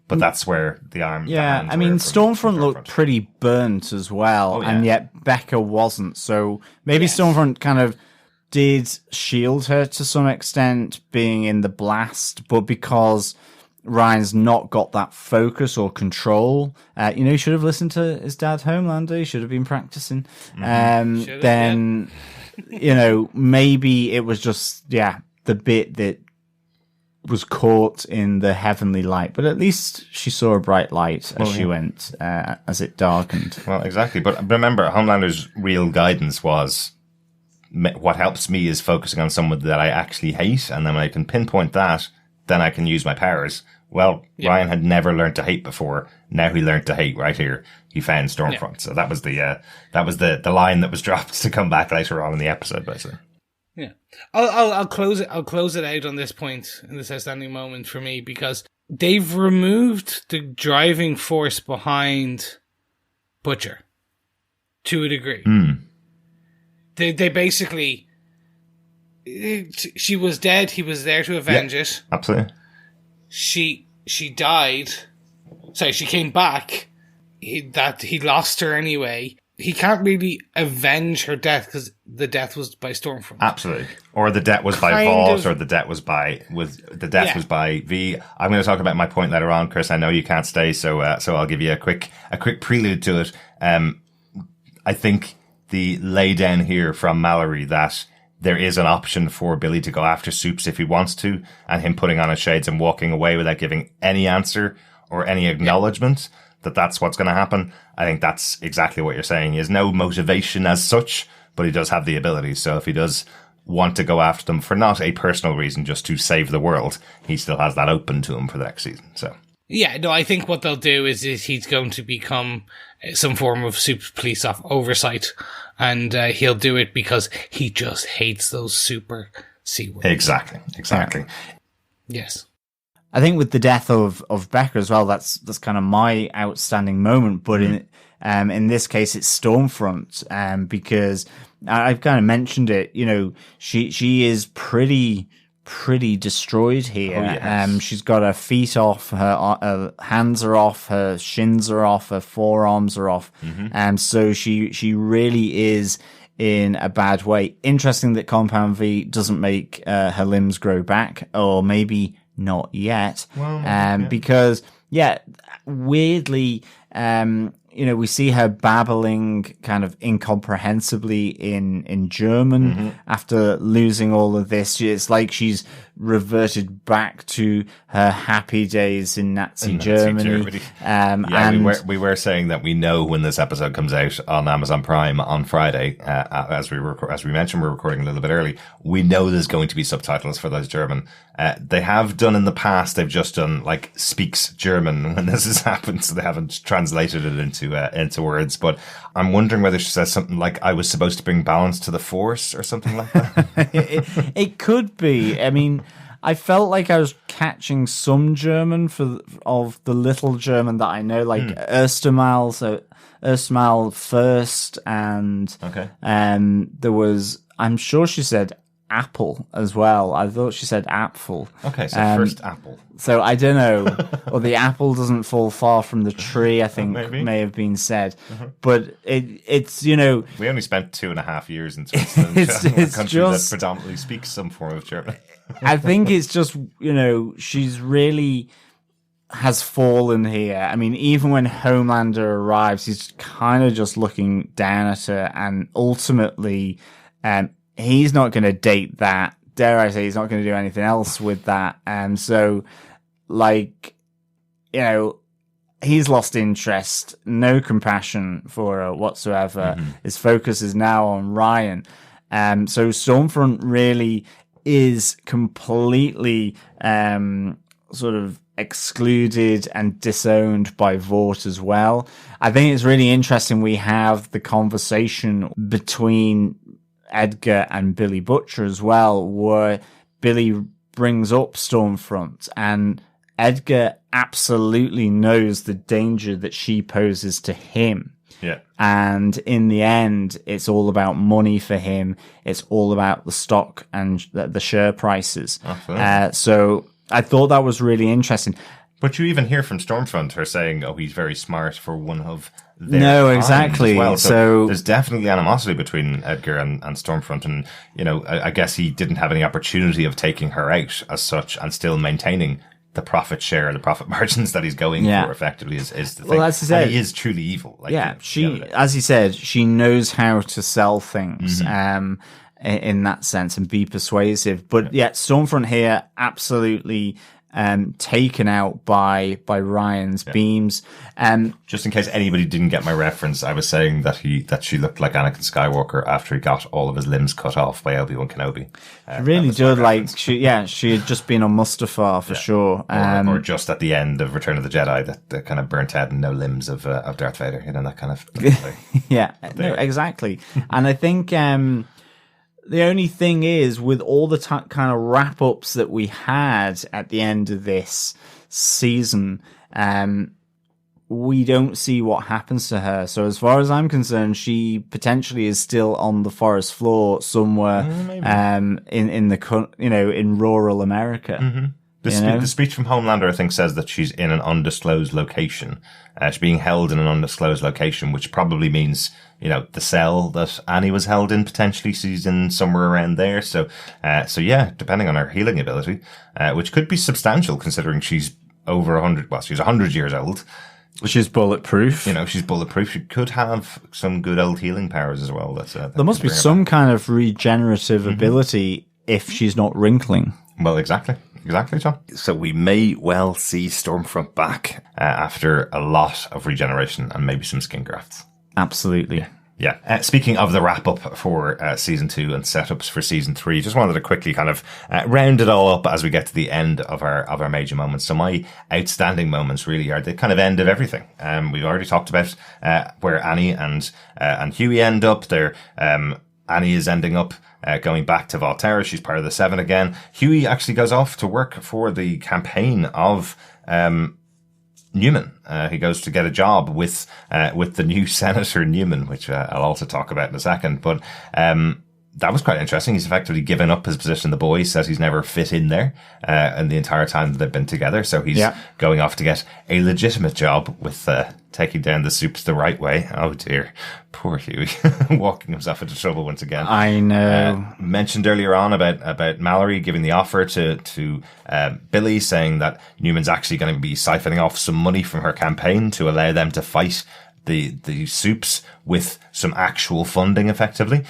But that's where the arm. Yeah, I mean, Stormfront looked pretty burnt as well, and yet Becca wasn't. So maybe Stormfront kind of did shield her to some extent, being in the blast, but because Ryan's not got that focus or control, he should have listened to his dad, Homelander. He should have been practicing. Then, maybe it was just the bit that was caught in the heavenly light, but at least she saw a bright light as she went, as it darkened. Well, exactly. But remember, Homelander's real guidance was, what helps me is focusing on someone that I actually hate, and then when I can pinpoint that, then I can use my powers. Well, Ryan had never learned to hate before. Now he learned to hate right here. He found Stormfront. So that was the line that was dropped to come back later on in the episode, basically. Yeah, I'll close it. I'll close it out on this point in this outstanding moment for me, because they've removed the driving force behind Butcher to a degree. They basically, she was dead. He was there to avenge it. Absolutely. She died. Sorry, she came back. He lost her anyway. He can't really avenge her death because the death was by Stormfront. Absolutely. Or the death was by Vought, or the death was by was by V. I'm going to talk about my point later on, Chris. I know you can't stay, so I'll give you a quick prelude to it. I think the lay down here from Mallory that there is an option for Billy to go after Soups if he wants to, and him putting on his shades and walking away without giving any answer or any acknowledgement that that's what's going to happen. I think that's exactly what you're saying. He has no motivation as such, but he does have the ability. So if he does want to go after them for not a personal reason, just to save the world, he still has that open to him for the next season. So yeah, no, I think what they'll do is he's going to become some form of super police oversight, and he'll do it because he just hates those super C words. Exactly. Yes. I think with the death of Becca as well, that's kind of my outstanding moment. But in this case, it's Stormfront, because I've kind of mentioned it. You know, she is pretty destroyed here. Oh, yes. She's got her feet off, her hands are off, her shins are off, her forearms are off. So she really is in a bad way. Interesting that Compound V doesn't make her limbs grow back, or maybe not yet. Well, because weirdly, we see her babbling kind of incomprehensibly in German after losing all of this. It's like she's reverted back to her happy days in Nazi Germany. We were saying that we know when this episode comes out on Amazon Prime on Friday. As we mentioned, we're recording a little bit early. We know there's going to be subtitles for those German. They have done in the past. They've just done like speaks German when this has happened, so they haven't translated it into words. But I'm wondering whether she says something like, "I was supposed to bring balance to the force" or something like that. it could be. I mean, I felt like I was catching some German of the little German that I know, like Erstmal, so Erstmal first, and there was, I'm sure she said apple as well. I thought she said apfel. Okay, so first apple. So I don't know, or the apple doesn't fall far from the tree, I think may have been said. But it's, we only spent 2.5 years in Switzerland, a country that predominantly speaks some form of German. I think it's just, she's really has fallen here. I mean, even when Homelander arrives, he's kind of just looking down at her, and ultimately, he's not going to date that. Dare I say, he's not going to do anything else with that. And so, he's lost interest, no compassion for her whatsoever. His focus is now on Ryan. So Stormfront really is completely sort of excluded and disowned by Vought as well. I think it's really interesting we have the conversation between Edgar and Billy Butcher as well, where Billy brings up Stormfront, and Edgar absolutely knows the danger that she poses to him. Yeah. And in the end, it's all about money for him. It's all about the stock and the share prices. So I thought that was really interesting. But you even hear from Stormfront her saying, "Oh, he's very smart for one of their No, exactly. As well. So there's definitely animosity between Edgar and Stormfront, and I guess he didn't have any opportunity of taking her out as such, and still maintaining the profit share, the profit margins that he's going for effectively is the thing. Well, as he said, he is truly evil. She, as he said, she knows how to sell things. In that sense, and be persuasive. But Stormfront here absolutely taken out by Ryan's beams. Just in case anybody didn't get my reference, I was saying that she looked like Anakin Skywalker after he got all of his limbs cut off by Obi-Wan Kenobi. Really did, like she had just been on Mustafar for sure, or just at the end of Return of the Jedi, that kind of burnt out and no limbs of Darth Vader, that kind of thing. No, exactly. And I think The only thing is, with all the kind of wrap-ups that we had at the end of this season, we don't see what happens to her. So as far as I'm concerned, she potentially is still on the forest floor somewhere in rural America. Mm-hmm. The speech from Homelander, I think, says that she's in an undisclosed location. She's being held in an undisclosed location, which probably means, the cell that Annie was held in, potentially she's in somewhere around there. So yeah, depending on her healing ability, which could be substantial considering she's over 100, well, she's 100 years old. She's bulletproof. She's bulletproof. She could have some good old healing powers as well. There must be some kind of regenerative ability if she's not wrinkling. Well, exactly, Tom. So we may well see Stormfront back after a lot of regeneration and maybe some skin grafts. Absolutely. Yeah. Speaking of the wrap up for season 2 and setups for season 3, just wanted to quickly kind of round it all up as we get to the end of our major moments. So my outstanding moments really are the kind of end of everything. We've already talked about where Annie and Hughie end up. Annie is ending up going back to Vought. She's part of the Seven again. Hughie actually goes off to work for the campaign of Newman. He goes to get a job with the new Senator Newman, which I'll also talk about in a second. But that was quite interesting. He's effectively given up his position. The boy says he's never fit in there in the entire time that they've been together. So he's going off to get a legitimate job with taking down the Supes the right way. Oh dear, poor Hughie, walking himself into trouble once again. I know. Mentioned earlier on about Mallory giving the offer to Billy, saying that Newman's actually going to be siphoning off some money from her campaign to allow them to fight the Supes with some actual funding, effectively.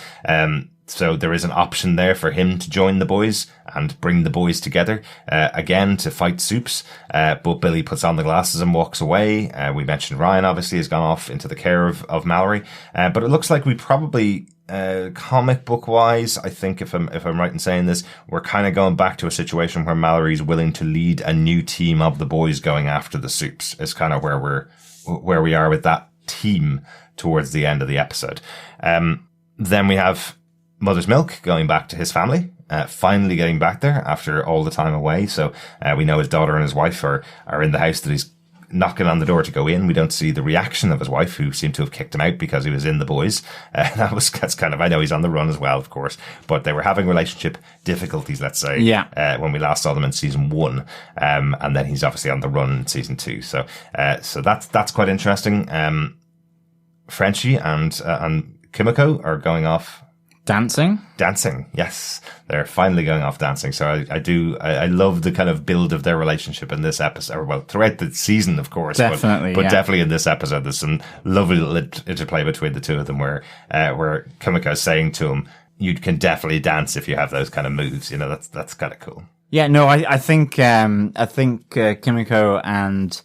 So there is an option there for him to join the boys and bring the boys together, again, to fight Supes. But Billy puts on the glasses and walks away. We mentioned Ryan obviously has gone off into the care of Mallory. But it looks like we probably, comic book wise, I think if I'm right in saying this, we're kind of going back to a situation where Mallory's willing to lead a new team of the boys going after the Supes. Is kind of where we are with that team towards the end of the episode. Then we have Mother's Milk going back to his family, finally getting back there after all the time away. So we know his daughter and his wife are in the house that he's knocking on the door to go in. We don't see the reaction of his wife, who seemed to have kicked him out because he was in the boys. That's kind of, I know he's on the run as well, of course, but they were having relationship difficulties, let's say, when we last saw them in season 1. And then he's obviously on the run in season 2. So that's quite interesting. Frenchie and Kimiko are going off dancing, yes, they're finally going off dancing. So I love the kind of build of their relationship in this episode, or well, throughout the season, of course, definitely, but definitely in this episode there's some lovely little interplay between the two of them where Kimiko is saying to him, you can definitely dance if you have those kind of moves. That's kind of cool. I think Kimiko and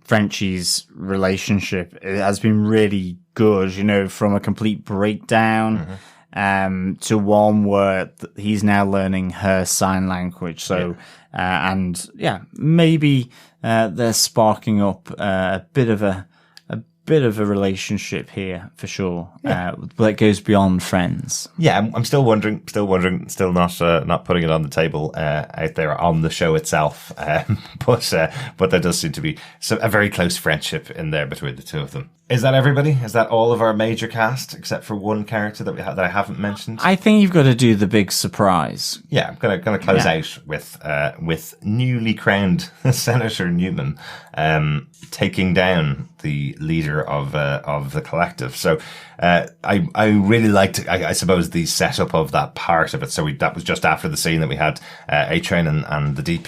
Frenchie's relationship has been really good, from a complete breakdown to one where he's now learning her sign language. So, maybe they're sparking up a bit of a relationship here for sure. But it goes beyond friends. Yeah, I'm still wondering, still not putting it on the table out there on the show itself. But there does seem to be a very close friendship in there between the two of them. Is that everybody? Is that all of our major cast except for one character that I haven't mentioned? I think you've got to do the big surprise. Yeah, I'm gonna close out with newly crowned Senator Newman taking down the leader of the collective. So I really liked, I suppose, the setup of that part of it. So that was just after the scene that we had A-Train and the Deep.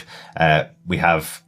We have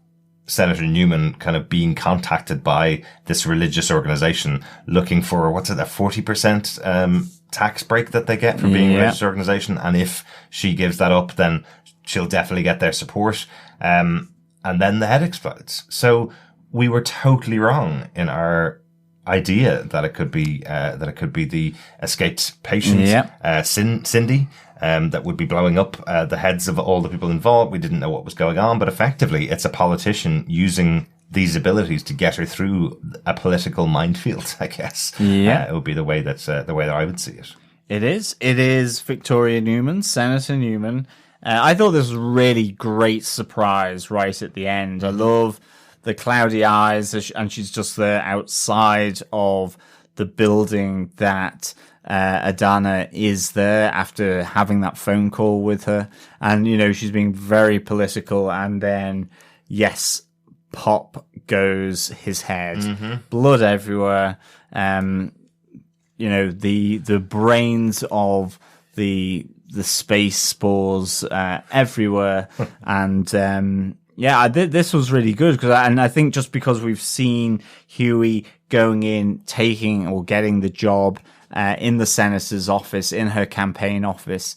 Senator Newman kind of being contacted by this religious organization looking for, a 40% tax break that they get for being a religious organization. And if she gives that up, then she'll definitely get their support. And then the head explodes. So we were totally wrong in our idea that it could be the escaped patient, Cindy, that would be blowing up the heads of all the people involved. We didn't know what was going on, but effectively it's a politician using these abilities to get her through a political minefield, I guess. It would be the way that I would see it. It is. It is Victoria Newman, Senator Newman. I thought this was a really great surprise right at the end. I love the cloudy eyes, and she's just there outside of the building that Adana is there after having that phone call with her. And, you know, she's being very political. And then, yes, pop goes his head. Blood everywhere. You know, the brains of the space spores everywhere. And this was really good and I think just because we've seen Hughie going in, taking or getting the job in the senator's office, in her campaign office.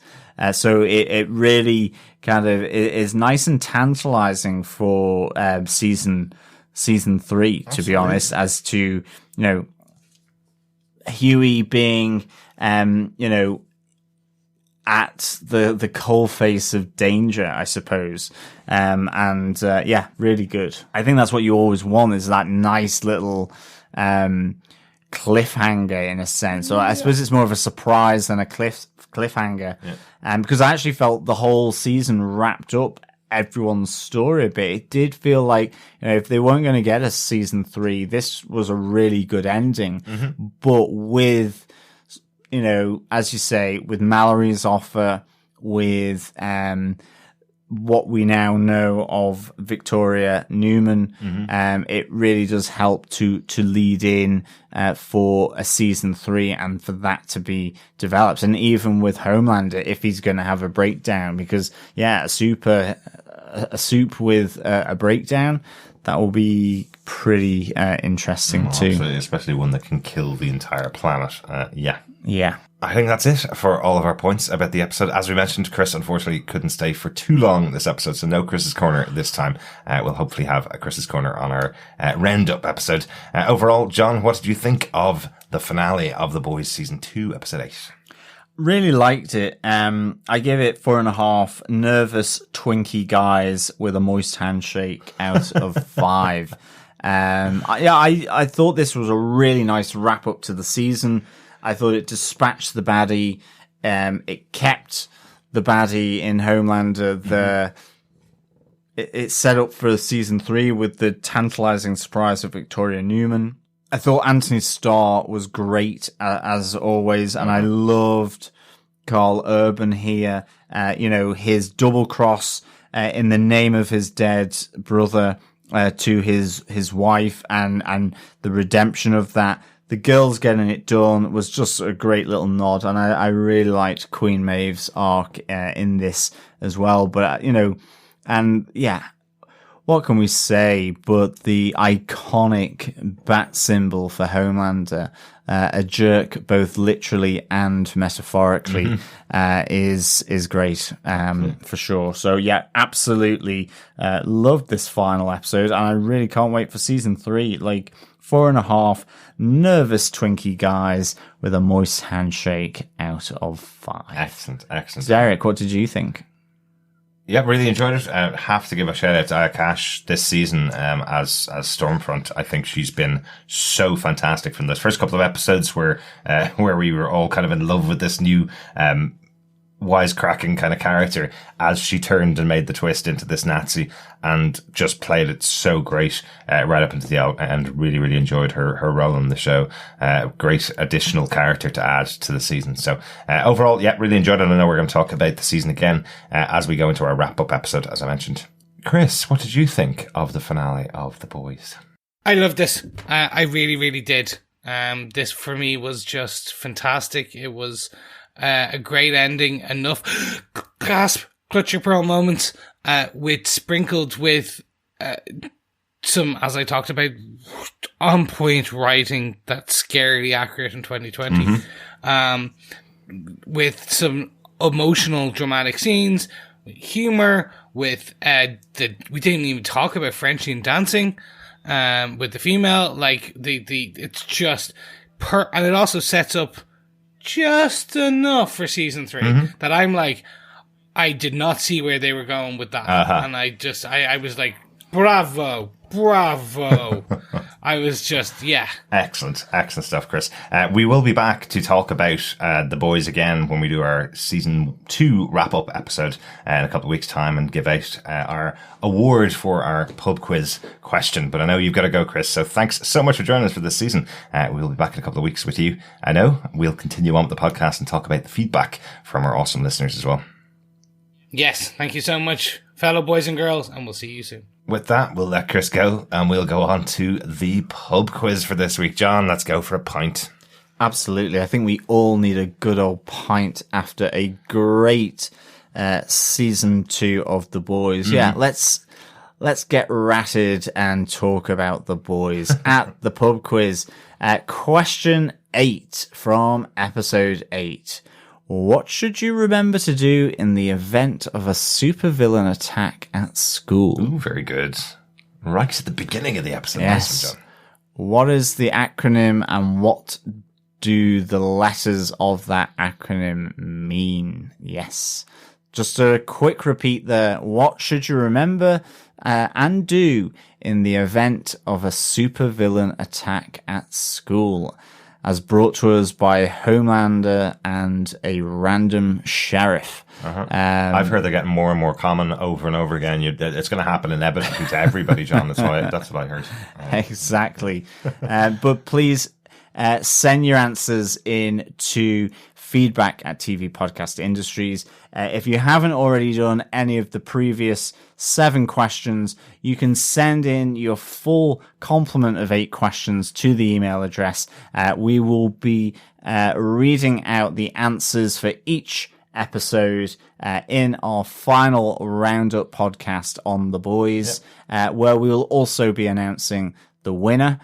So it really kind of is nice and tantalizing for season 3, to be honest, as to, you know, Hughie being, you know, at the coalface of danger, I suppose. Really good. I think that's what you always want, is that nice little cliffhanger in a sense. So I suppose it's more of a surprise than a cliffhanger. Because I actually felt the whole season wrapped up everyone's story a bit. It did feel like, you know, if they weren't going to get a season 3, this was a really good ending. But with, you know, as you say, with Mallory's offer, with what we now know of Victoria Newman, it really does help to lead in for a season 3 and for that to be developed. And even with Homelander, if he's going to have a breakdown, because a soup with a breakdown, that will be pretty interesting too. Absolutely, especially one that can kill the entire planet. Yeah. I think that's it for all of our points about the episode. As we mentioned, Chris unfortunately couldn't stay for too long this episode, so no Chris's Corner this time. We'll hopefully have a Chris's Corner on our roundup episode. Overall, John, what did you think of the finale of The Boys Season 2, Episode 8? Really liked it. I give it 4.5 nervous Twinkie guys with a moist handshake out of 5. I thought this was a really nice wrap up to the season. I thought it dispatched the baddie. It kept the baddie in Homelander there. It's set up for season 3 with the tantalizing surprise of Victoria Newman. I thought Anthony Starr was great, as always, and I loved Carl Urban here. You know, his double cross in the name of his dead brother to his wife, and the redemption of that. The girls getting it done was just a great little nod, and I really liked Queen Maeve's arc in this as well. But, you know, and yeah, what can we say but the iconic bat symbol for Homelander, a jerk both literally and metaphorically, is great, for sure. So yeah, absolutely loved this final episode, and I really can't wait for season 3. Like, 4.5 nervous Twinkie guys with a moist handshake out of 5. Excellent. Darick, what did you think? Yeah, really enjoyed it. Have to give a shout out to Akash this season as Stormfront. I think she's been so fantastic from those first couple of episodes where we were all kind of in love with this new wisecracking kind of character, as she turned and made the twist into this Nazi, and just played it so great right up into the end. Really, really enjoyed her role in the show. Great additional character to add to the season. So overall, yeah, really enjoyed it. I know we're going to talk about the season again as we go into our wrap-up episode, as I mentioned. Chris, what did you think of the finale of The Boys? I loved this. I really, really did. This for me was just fantastic. It was a great ending, enough gasp, clutch your pearl moments, sprinkled with some, as I talked about, on point writing that's scarily accurate in 2020, with some emotional, dramatic scenes, with humor, with we didn't even talk about Frenchie dancing, with the female, like it's just and it also sets up just enough for season 3 that I'm like, I did not see where they were going with that. And I was like, bravo. I was just, yeah. Excellent stuff, Chris. We will be back to talk about The Boys again when we do our season 2 wrap-up episode in a couple of weeks' time and give out our award for our pub quiz question. But I know you've got to go, Chris, so thanks so much for joining us for this season. We'll be back in a couple of weeks with you. I know we'll continue on with the podcast and talk about the feedback from our awesome listeners as well. Yes, thank you so much, fellow boys and girls, and we'll see you soon. With that, we'll let Chris go, and we'll go on to the pub quiz for this week. John, let's go for a pint. Absolutely. I think we all need a good old pint after a great season 2 of The Boys. Yeah, let's get ratted and talk about The Boys at the pub quiz. Question 8 from episode 8. What should you remember to do in the event of a supervillain attack at school? Ooh, very good. Right at the beginning of the episode. Yes. Nice one, John. What is the acronym and what do the letters of that acronym mean? Yes. Just a quick repeat there. What should you remember and do in the event of a supervillain attack at school? As brought to us by Homelander and a random sheriff. I've heard they're getting more and more common over and over again. It's going to happen inevitably to everybody, John. That's what I heard. Exactly. But please send your answers in to feedback at TV Podcast Industries. If you haven't already done any of the previous 7 questions, you can send in your full complement of 8 questions to the email address. We will be reading out the answers for each episode in our final roundup podcast on The Boys, where we will also be announcing the winner,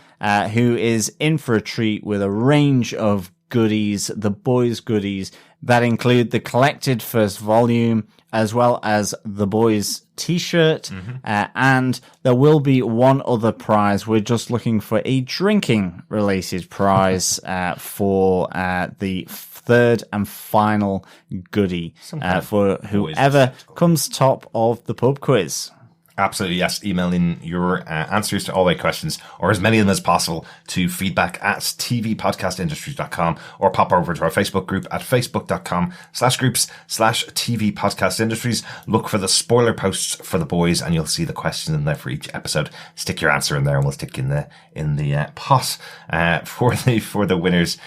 who is in for a treat with a range of goodies, The Boys goodies, that include the collected first volume, as well as The Boys t-shirt, and there will be one other prize. We're just looking for a drinking-related prize for the third and final goodie for whoever comes top of the pub quiz. Absolutely, yes. Email in your answers to all 8 questions, or as many of them as possible, to feedback@tvpodcastindustries.com, or pop over to our Facebook group at facebook.com/groups/tvpodcastindustries. Look for the spoiler posts for The Boys, and you'll see the questions in there for each episode. Stick your answer in there, and we'll stick you in the pot for the winners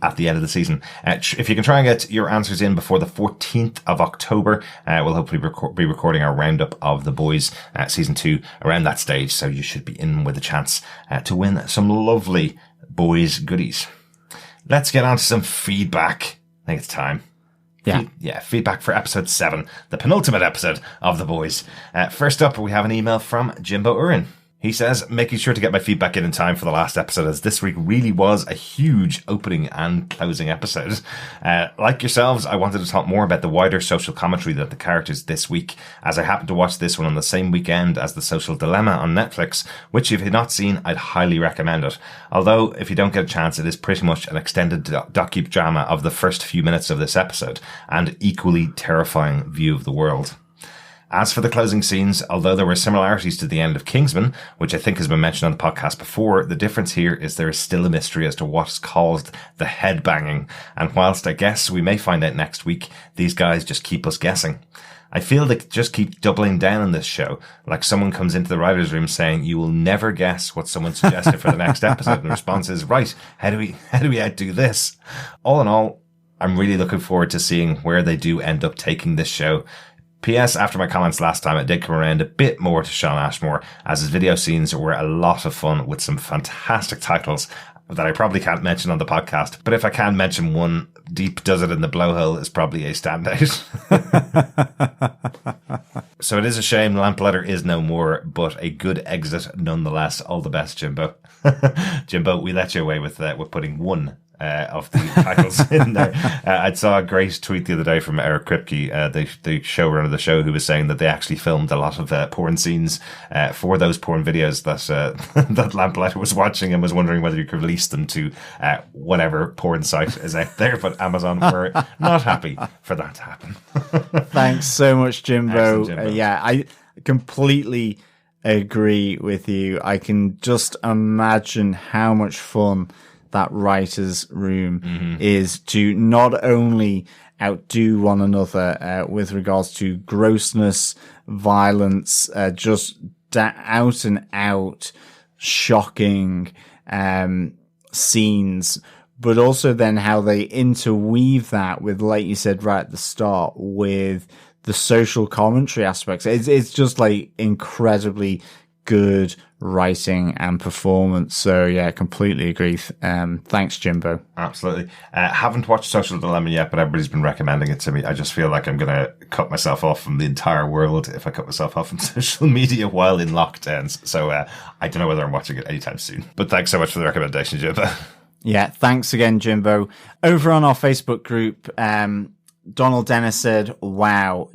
at the end of the season. If you can try and get your answers in before the 14th of October, we'll hopefully be recording our roundup of The Boys season 2 around that stage, so you should be in with a chance to win some lovely Boys goodies. Let's get on to some feedback. I think it's time. Feedback for episode 7, the penultimate episode of The Boys. First up, we have an email from Jimbo Urin. He says, making sure to get my feedback in time for the last episode, as this week really was a huge opening and closing episode. Like yourselves, I wanted to talk more about the wider social commentary that the characters this week, as I happened to watch this one on the same weekend as The Social Dilemma on Netflix, which if you've not seen, I'd highly recommend it. Although, if you don't get a chance, it is pretty much an extended docudrama of the first few minutes of this episode, and equally terrifying view of the world. As for the closing scenes, although there were similarities to the end of Kingsman, which I think has been mentioned on the podcast before, the difference here is there is still a mystery as to what's caused the headbanging. And whilst I guess we may find out next week, these guys just keep us guessing. I feel they just keep doubling down on this show, like someone comes into the writer's room saying, you will never guess what someone suggested for the next episode. And the response is, right, how do we outdo this? All in all, I'm really looking forward to seeing where they do end up taking this show. P.S. After my comments last time, it did come around a bit more to Sean Ashmore, as his video scenes were a lot of fun with some fantastic titles that I probably can't mention on the podcast. But if I can mention one, Deep Does It in the Blowhole is probably a standout. So it is a shame Lamplighter is no more, but a good exit nonetheless. All the best, Jimbo. Jimbo, we let you away with putting one of the titles in there. I saw a great tweet the other day from Eric Kripke, the showrunner of the show, who was saying that they actually filmed a lot of porn scenes for those porn videos that that Lamplighter was watching, and was wondering whether you could release them to whatever porn site is out there. But Amazon were not happy for that to happen. Thanks so much, Jimbo. Excellent, Jimbo. I completely agree with you. I can just imagine how much fun that writer's room is to not only outdo one another with regards to grossness, violence, just out and out shocking scenes, but also then how they interweave that with, like you said right at the start, with the social commentary aspects. It's just like incredibly good writing and performance. So yeah, completely agree. Thanks, Jimbo. Absolutely. Haven't watched Social Dilemma yet, but everybody's been recommending it to me. I just feel like I'm going to cut myself off from the entire world if I cut myself off from social media while in lockdowns. So I don't know whether I'm watching it anytime soon. But thanks so much for the recommendation, Jimbo. Yeah, thanks again, Jimbo. Over on our Facebook group, Donald Dennis said, wow,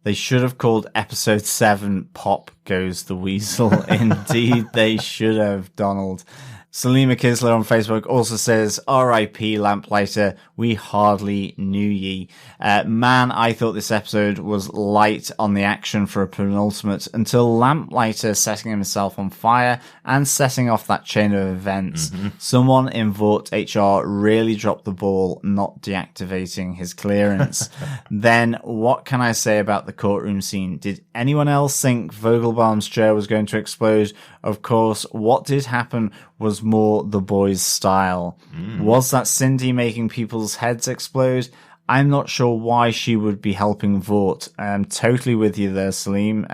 they should have called episode 7 Pop Goes the Weasel. Indeed, they should have, Donald. Salima Kisler on Facebook also says, R.I.P. Lamplighter, we hardly knew ye. Man, I thought this episode was light on the action for a penultimate until Lamplighter setting himself on fire and setting off that chain of events. Someone in Vought HR really dropped the ball not deactivating his clearance. Then, what can I say about the courtroom scene? Did anyone else think Vogelbaum's chair was going to explode? Of course, what did happen was more the boys' style. Was that Cindy making people's heads explode? I'm not sure why she would be helping Vought. Totally with you there, Salim.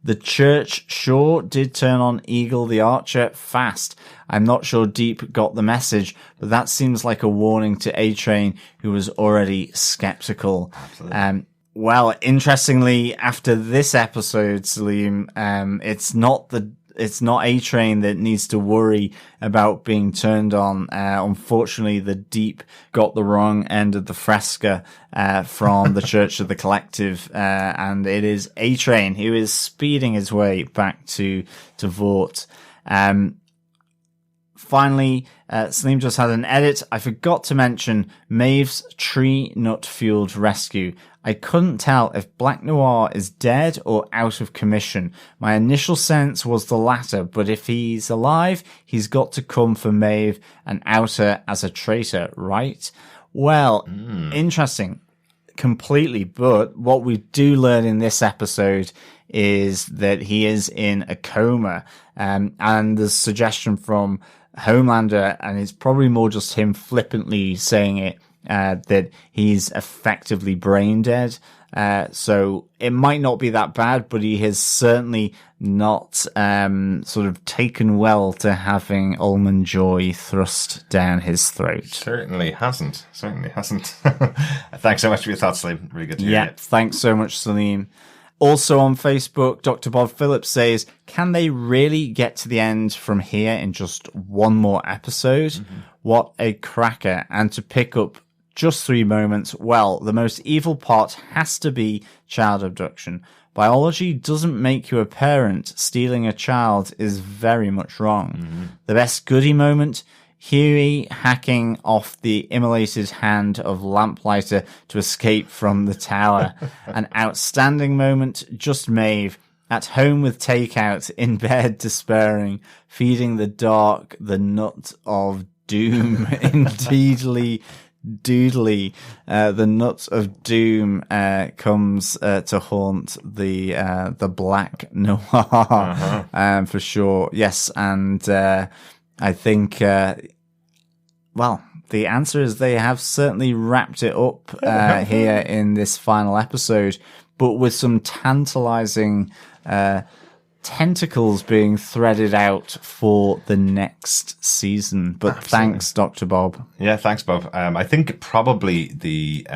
The church sure did turn on Eagle the Archer fast. I'm not sure Deep got the message, but that seems like a warning to A-Train, who was already skeptical. Absolutely. Well, interestingly, after this episode, Salim, it's not A-Train that needs to worry about being turned on. Unfortunately, the Deep got the wrong end of the fresca from the Church of the Collective, and it is A-Train who is speeding his way back to Vought. Finally, Salim just had an edit. I forgot to mention Maeve's tree nut fueled rescue. I couldn't tell if Black Noir is dead or out of commission. My initial sense was the latter, but if he's alive, he's got to come for Maeve and out her as a traitor, right? Well, interesting. Completely. But what we do learn in this episode is that he is in a coma. And the suggestion from Homelander, and it's probably more just him flippantly saying it, that he's effectively brain dead. So it might not be that bad, but he has certainly not sort of taken well to having Almond Joy thrust down his throat. Certainly hasn't. Thanks so much for your thoughts, Salim. Really good to hear it. Thanks so much, Salim. Also on Facebook, Dr. Bob Phillips says, can they really get to the end from here in just one more episode? What a cracker. And to pick up just 3 moments, well, the most evil part has to be child abduction. Biology doesn't make you a parent. Stealing a child is very much wrong. The best goodie moment, Hughie hacking off the immolated hand of Lamplighter to escape from the tower. An outstanding moment, just Maeve, at home with takeout, in bed despairing, feeding the dark the nut of doom. Indeedly, doodly, the nut of doom comes to haunt the Black Noir, for sure. Yes, and I think, well, the answer is they have certainly wrapped it up here in this final episode, but with some tantalizing tentacles being threaded out for the next season. But absolutely. Thanks, Dr. Bob. Yeah, thanks, Bob. I think probably the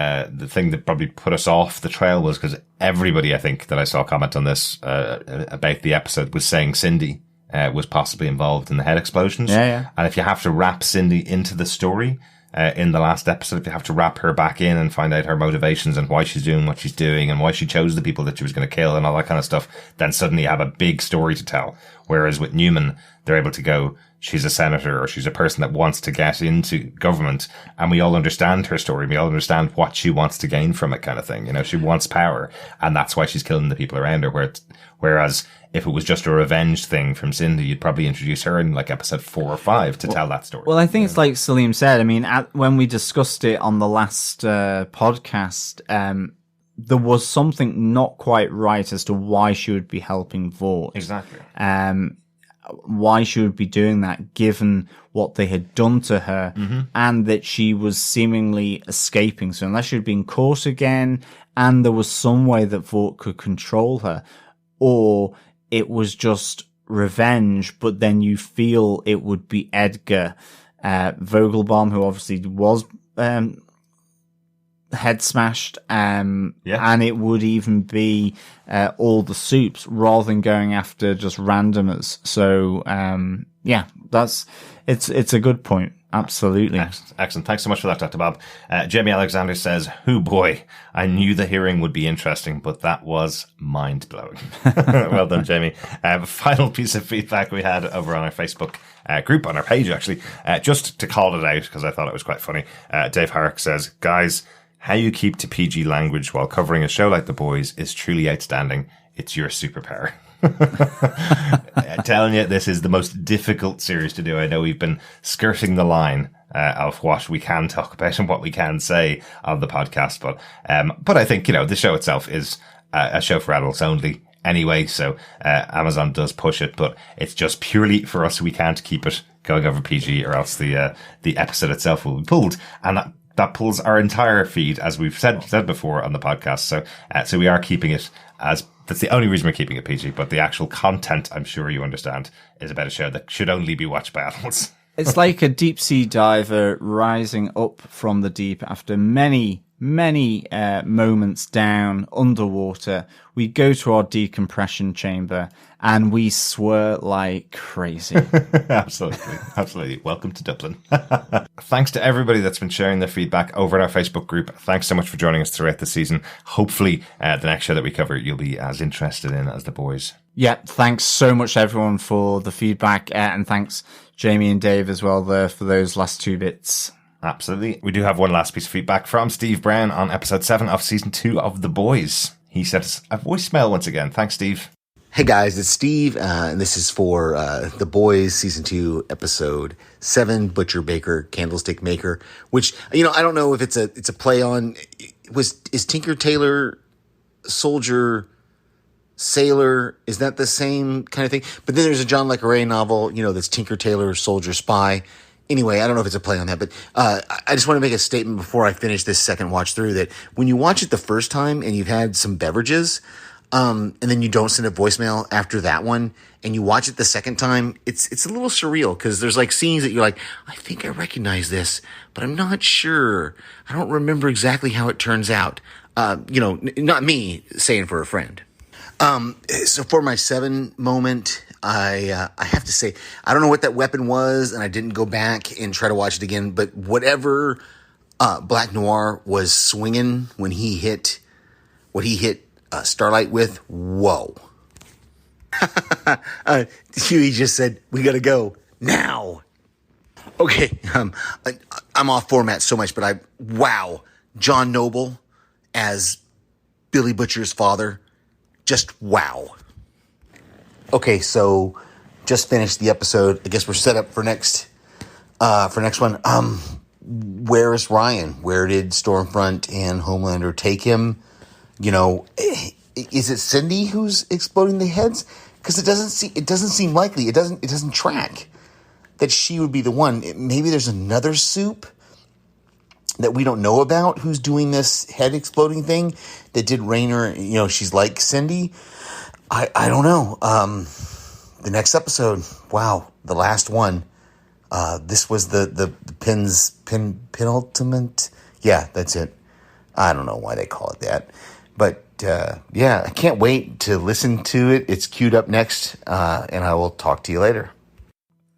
thing that probably put us off the trail was because everybody, I think, that I saw comment on this about the episode was saying Cindy was possibly involved in the head explosions. Yeah. And if you have to wrap Cindy into the story in the last episode, if you have to wrap her back in and find out her motivations and why she's doing what she's doing and why she chose the people that she was going to kill and all that kind of stuff, then suddenly you have a big story to tell. Whereas with Newman, they're able to go, she's a senator or she's a person that wants to get into government, and we all understand her story. We all understand what she wants to gain from it, kind of thing. You know, she wants power, and that's why she's killing the people around her. Whereas if it was just a revenge thing from Cindy, you'd probably introduce her in like episode 4 or 5 to tell that story. Well, I think it's like Salim said. I mean, when we discussed it on the last podcast, there was something not quite right as to why she would be helping Vought. Exactly. Why she would be doing that, given what they had done to her, and that she was seemingly escaping. So unless she'd been caught again, and there was some way that Vought could control her, or it was just revenge, but then you feel it would be Edgar Vogelbaum, who obviously was head smashed, and it would even be all the soups rather than going after just randomers. So it's a good point. Absolutely. Excellent. Thanks so much for that, Dr. Bob. Jamie Alexander says, "Hoo boy, I knew the hearing would be interesting, but that was mind-blowing." Well done, Jamie. Final piece of feedback we had over on our Facebook group, on our page, actually, just to call it out, because I thought it was quite funny. Dave Harrick says, "Guys, how you keep to PG language while covering a show like The Boys is truly outstanding. It's your superpower." Telling you, this is the most difficult series to do. I know we've been skirting the line of what we can talk about and what we can say on the podcast, but I think, you know, the show itself is a show for adults only anyway, so Amazon does push it, but it's just purely for us. We can't keep it going over PG, or else the episode itself will be pulled, and that pulls our entire feed, as we've said before on the podcast. So we are keeping it as, that's the only reason we're keeping it PG, but the actual content, I'm sure you understand, is about a show that should only be watched by adults. It's like a deep sea diver rising up from the deep after many moments down underwater. We go to our decompression chamber and we swear like crazy. Absolutely. Welcome to Dublin. Thanks to everybody that's been sharing their feedback over in our Facebook group. Thanks so much for joining us throughout the season. Hopefully, the next show that we cover, you'll be as interested in as The Boys. Yeah, thanks so much everyone for the feedback, and thanks Jamie and Dave as well there for those last 2 bits. Absolutely. We do have one last piece of feedback from Steve Brown on episode 7 of season 2 of The Boys. He sent us a voicemail once again. Thanks, Steve. Hey guys, it's Steve, and this is for The Boys season 2 episode 7, Butcher Baker Candlestick Maker, which, you know, I don't know if it's a play on, is Tinker Tailor Soldier Sailor, is that the same kind of thing? But then there's a John le Carré novel, you know, that's Tinker Tailor Soldier Spy. Anyway, I don't know if it's a play on that, but I just want to make a statement before I finish this second watch through, that when you watch it the first time and you've had some beverages, and then you don't send a voicemail after that one, and you watch it the second time, it's a little surreal, because there's like scenes that you're like, I think I recognize this, but I'm not sure. I don't remember exactly how it turns out. You know, not me saying for a friend. So for my 7 moment, I have to say, I don't know what that weapon was, and I didn't go back and try to watch it again, but whatever Black Noir was swinging when he hit what he hit Starlight with, whoa. Hughie just said, we gotta go now. Okay, I'm off format so much, but wow, John Noble as Billy Butcher's father, just wow. Okay, so just finished the episode. I guess we're set up for next one. Where is Ryan? Where did Stormfront and Homelander take him? You know, is it Cindy who's exploding the heads? Because it doesn't seem likely. It doesn't track that she would be the one. Maybe there's another soup that we don't know about who's doing this head exploding thing that did Raynor. You know, she's like Cindy. I don't know. The next episode, wow, the last one. This was the penultimate. Yeah, that's it. I don't know why they call it that, but yeah, I can't wait to listen to it. It's queued up next, and I will talk to you later.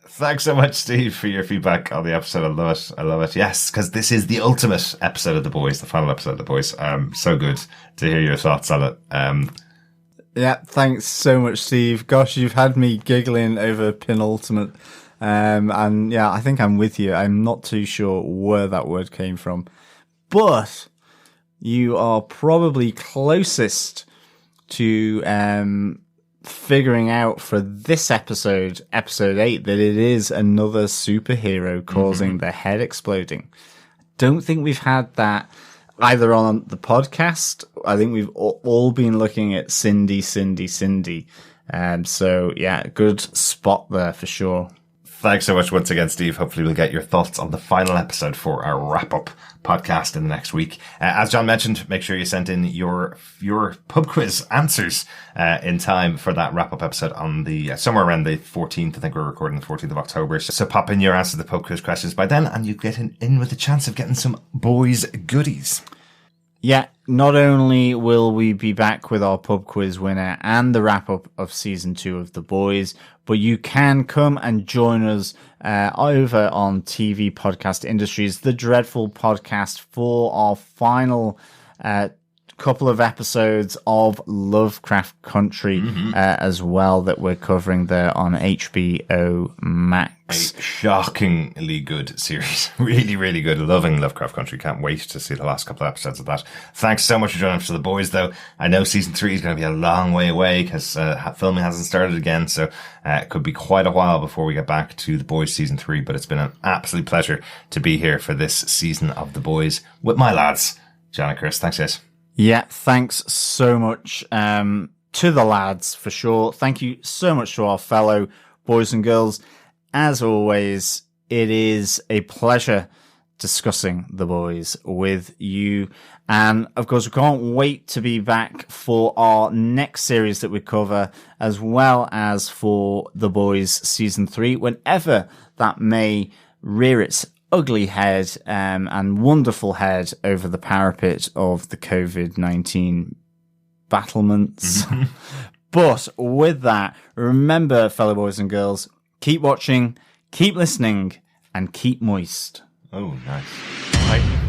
Thanks so much, Steve, for your feedback on the episode. I love it. Yes, because this is the ultimate episode of The Boys, the final episode of The Boys. So good to hear your thoughts on it. Yeah, thanks so much, Steve. Gosh, you've had me giggling over penultimate. And yeah, I think I'm with you. I'm not too sure where that word came from, but you are probably closest to figuring out for this episode 8, that it is another superhero causing the head exploding. Don't think we've had that either on the podcast. I think we've all been looking at Cindy. So yeah, good spot there for sure. Thanks so much once again, Steve. Hopefully we'll get your thoughts on the final episode for our wrap-up podcast in the next week. As John mentioned, make sure you sent in your pub quiz answers in time for that wrap-up episode on the somewhere around the 14th. I think we're recording the 14th of October. So pop in your answers to the pub quiz questions by then, and you get in with a chance of getting some boys goodies. Yeah, not only will we be back with our pub quiz winner and the wrap-up of season 2 of The Boys, but you can come and join us over on TV Podcast Industries, the Dreadful Podcast, for our final couple of episodes of Lovecraft Country as well, that we're covering there on HBO Max. A shockingly good series. Really, really good. Loving Lovecraft Country. Can't wait to see the last couple of episodes of that. Thanks so much for joining us for The Boys, though. I know season 3 is going to be a long way away because filming hasn't started again, so it could be quite a while before we get back to The Boys season 3, but it's been an absolute pleasure to be here for this season of The Boys with my lads, John and Chris. Thanks, guys. Yeah, thanks so much to the lads, for sure. Thank you so much to our fellow boys and girls. As always, it is a pleasure discussing The Boys with you. And, of course, we can't wait to be back for our next series that we cover, as well as for The Boys Season 3, whenever that may rear its ugly head and wonderful head over the parapet of the COVID-19 battlements. But with that, remember, fellow boys and girls, keep watching, keep listening, and keep moist. Oh, nice.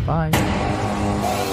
Bye.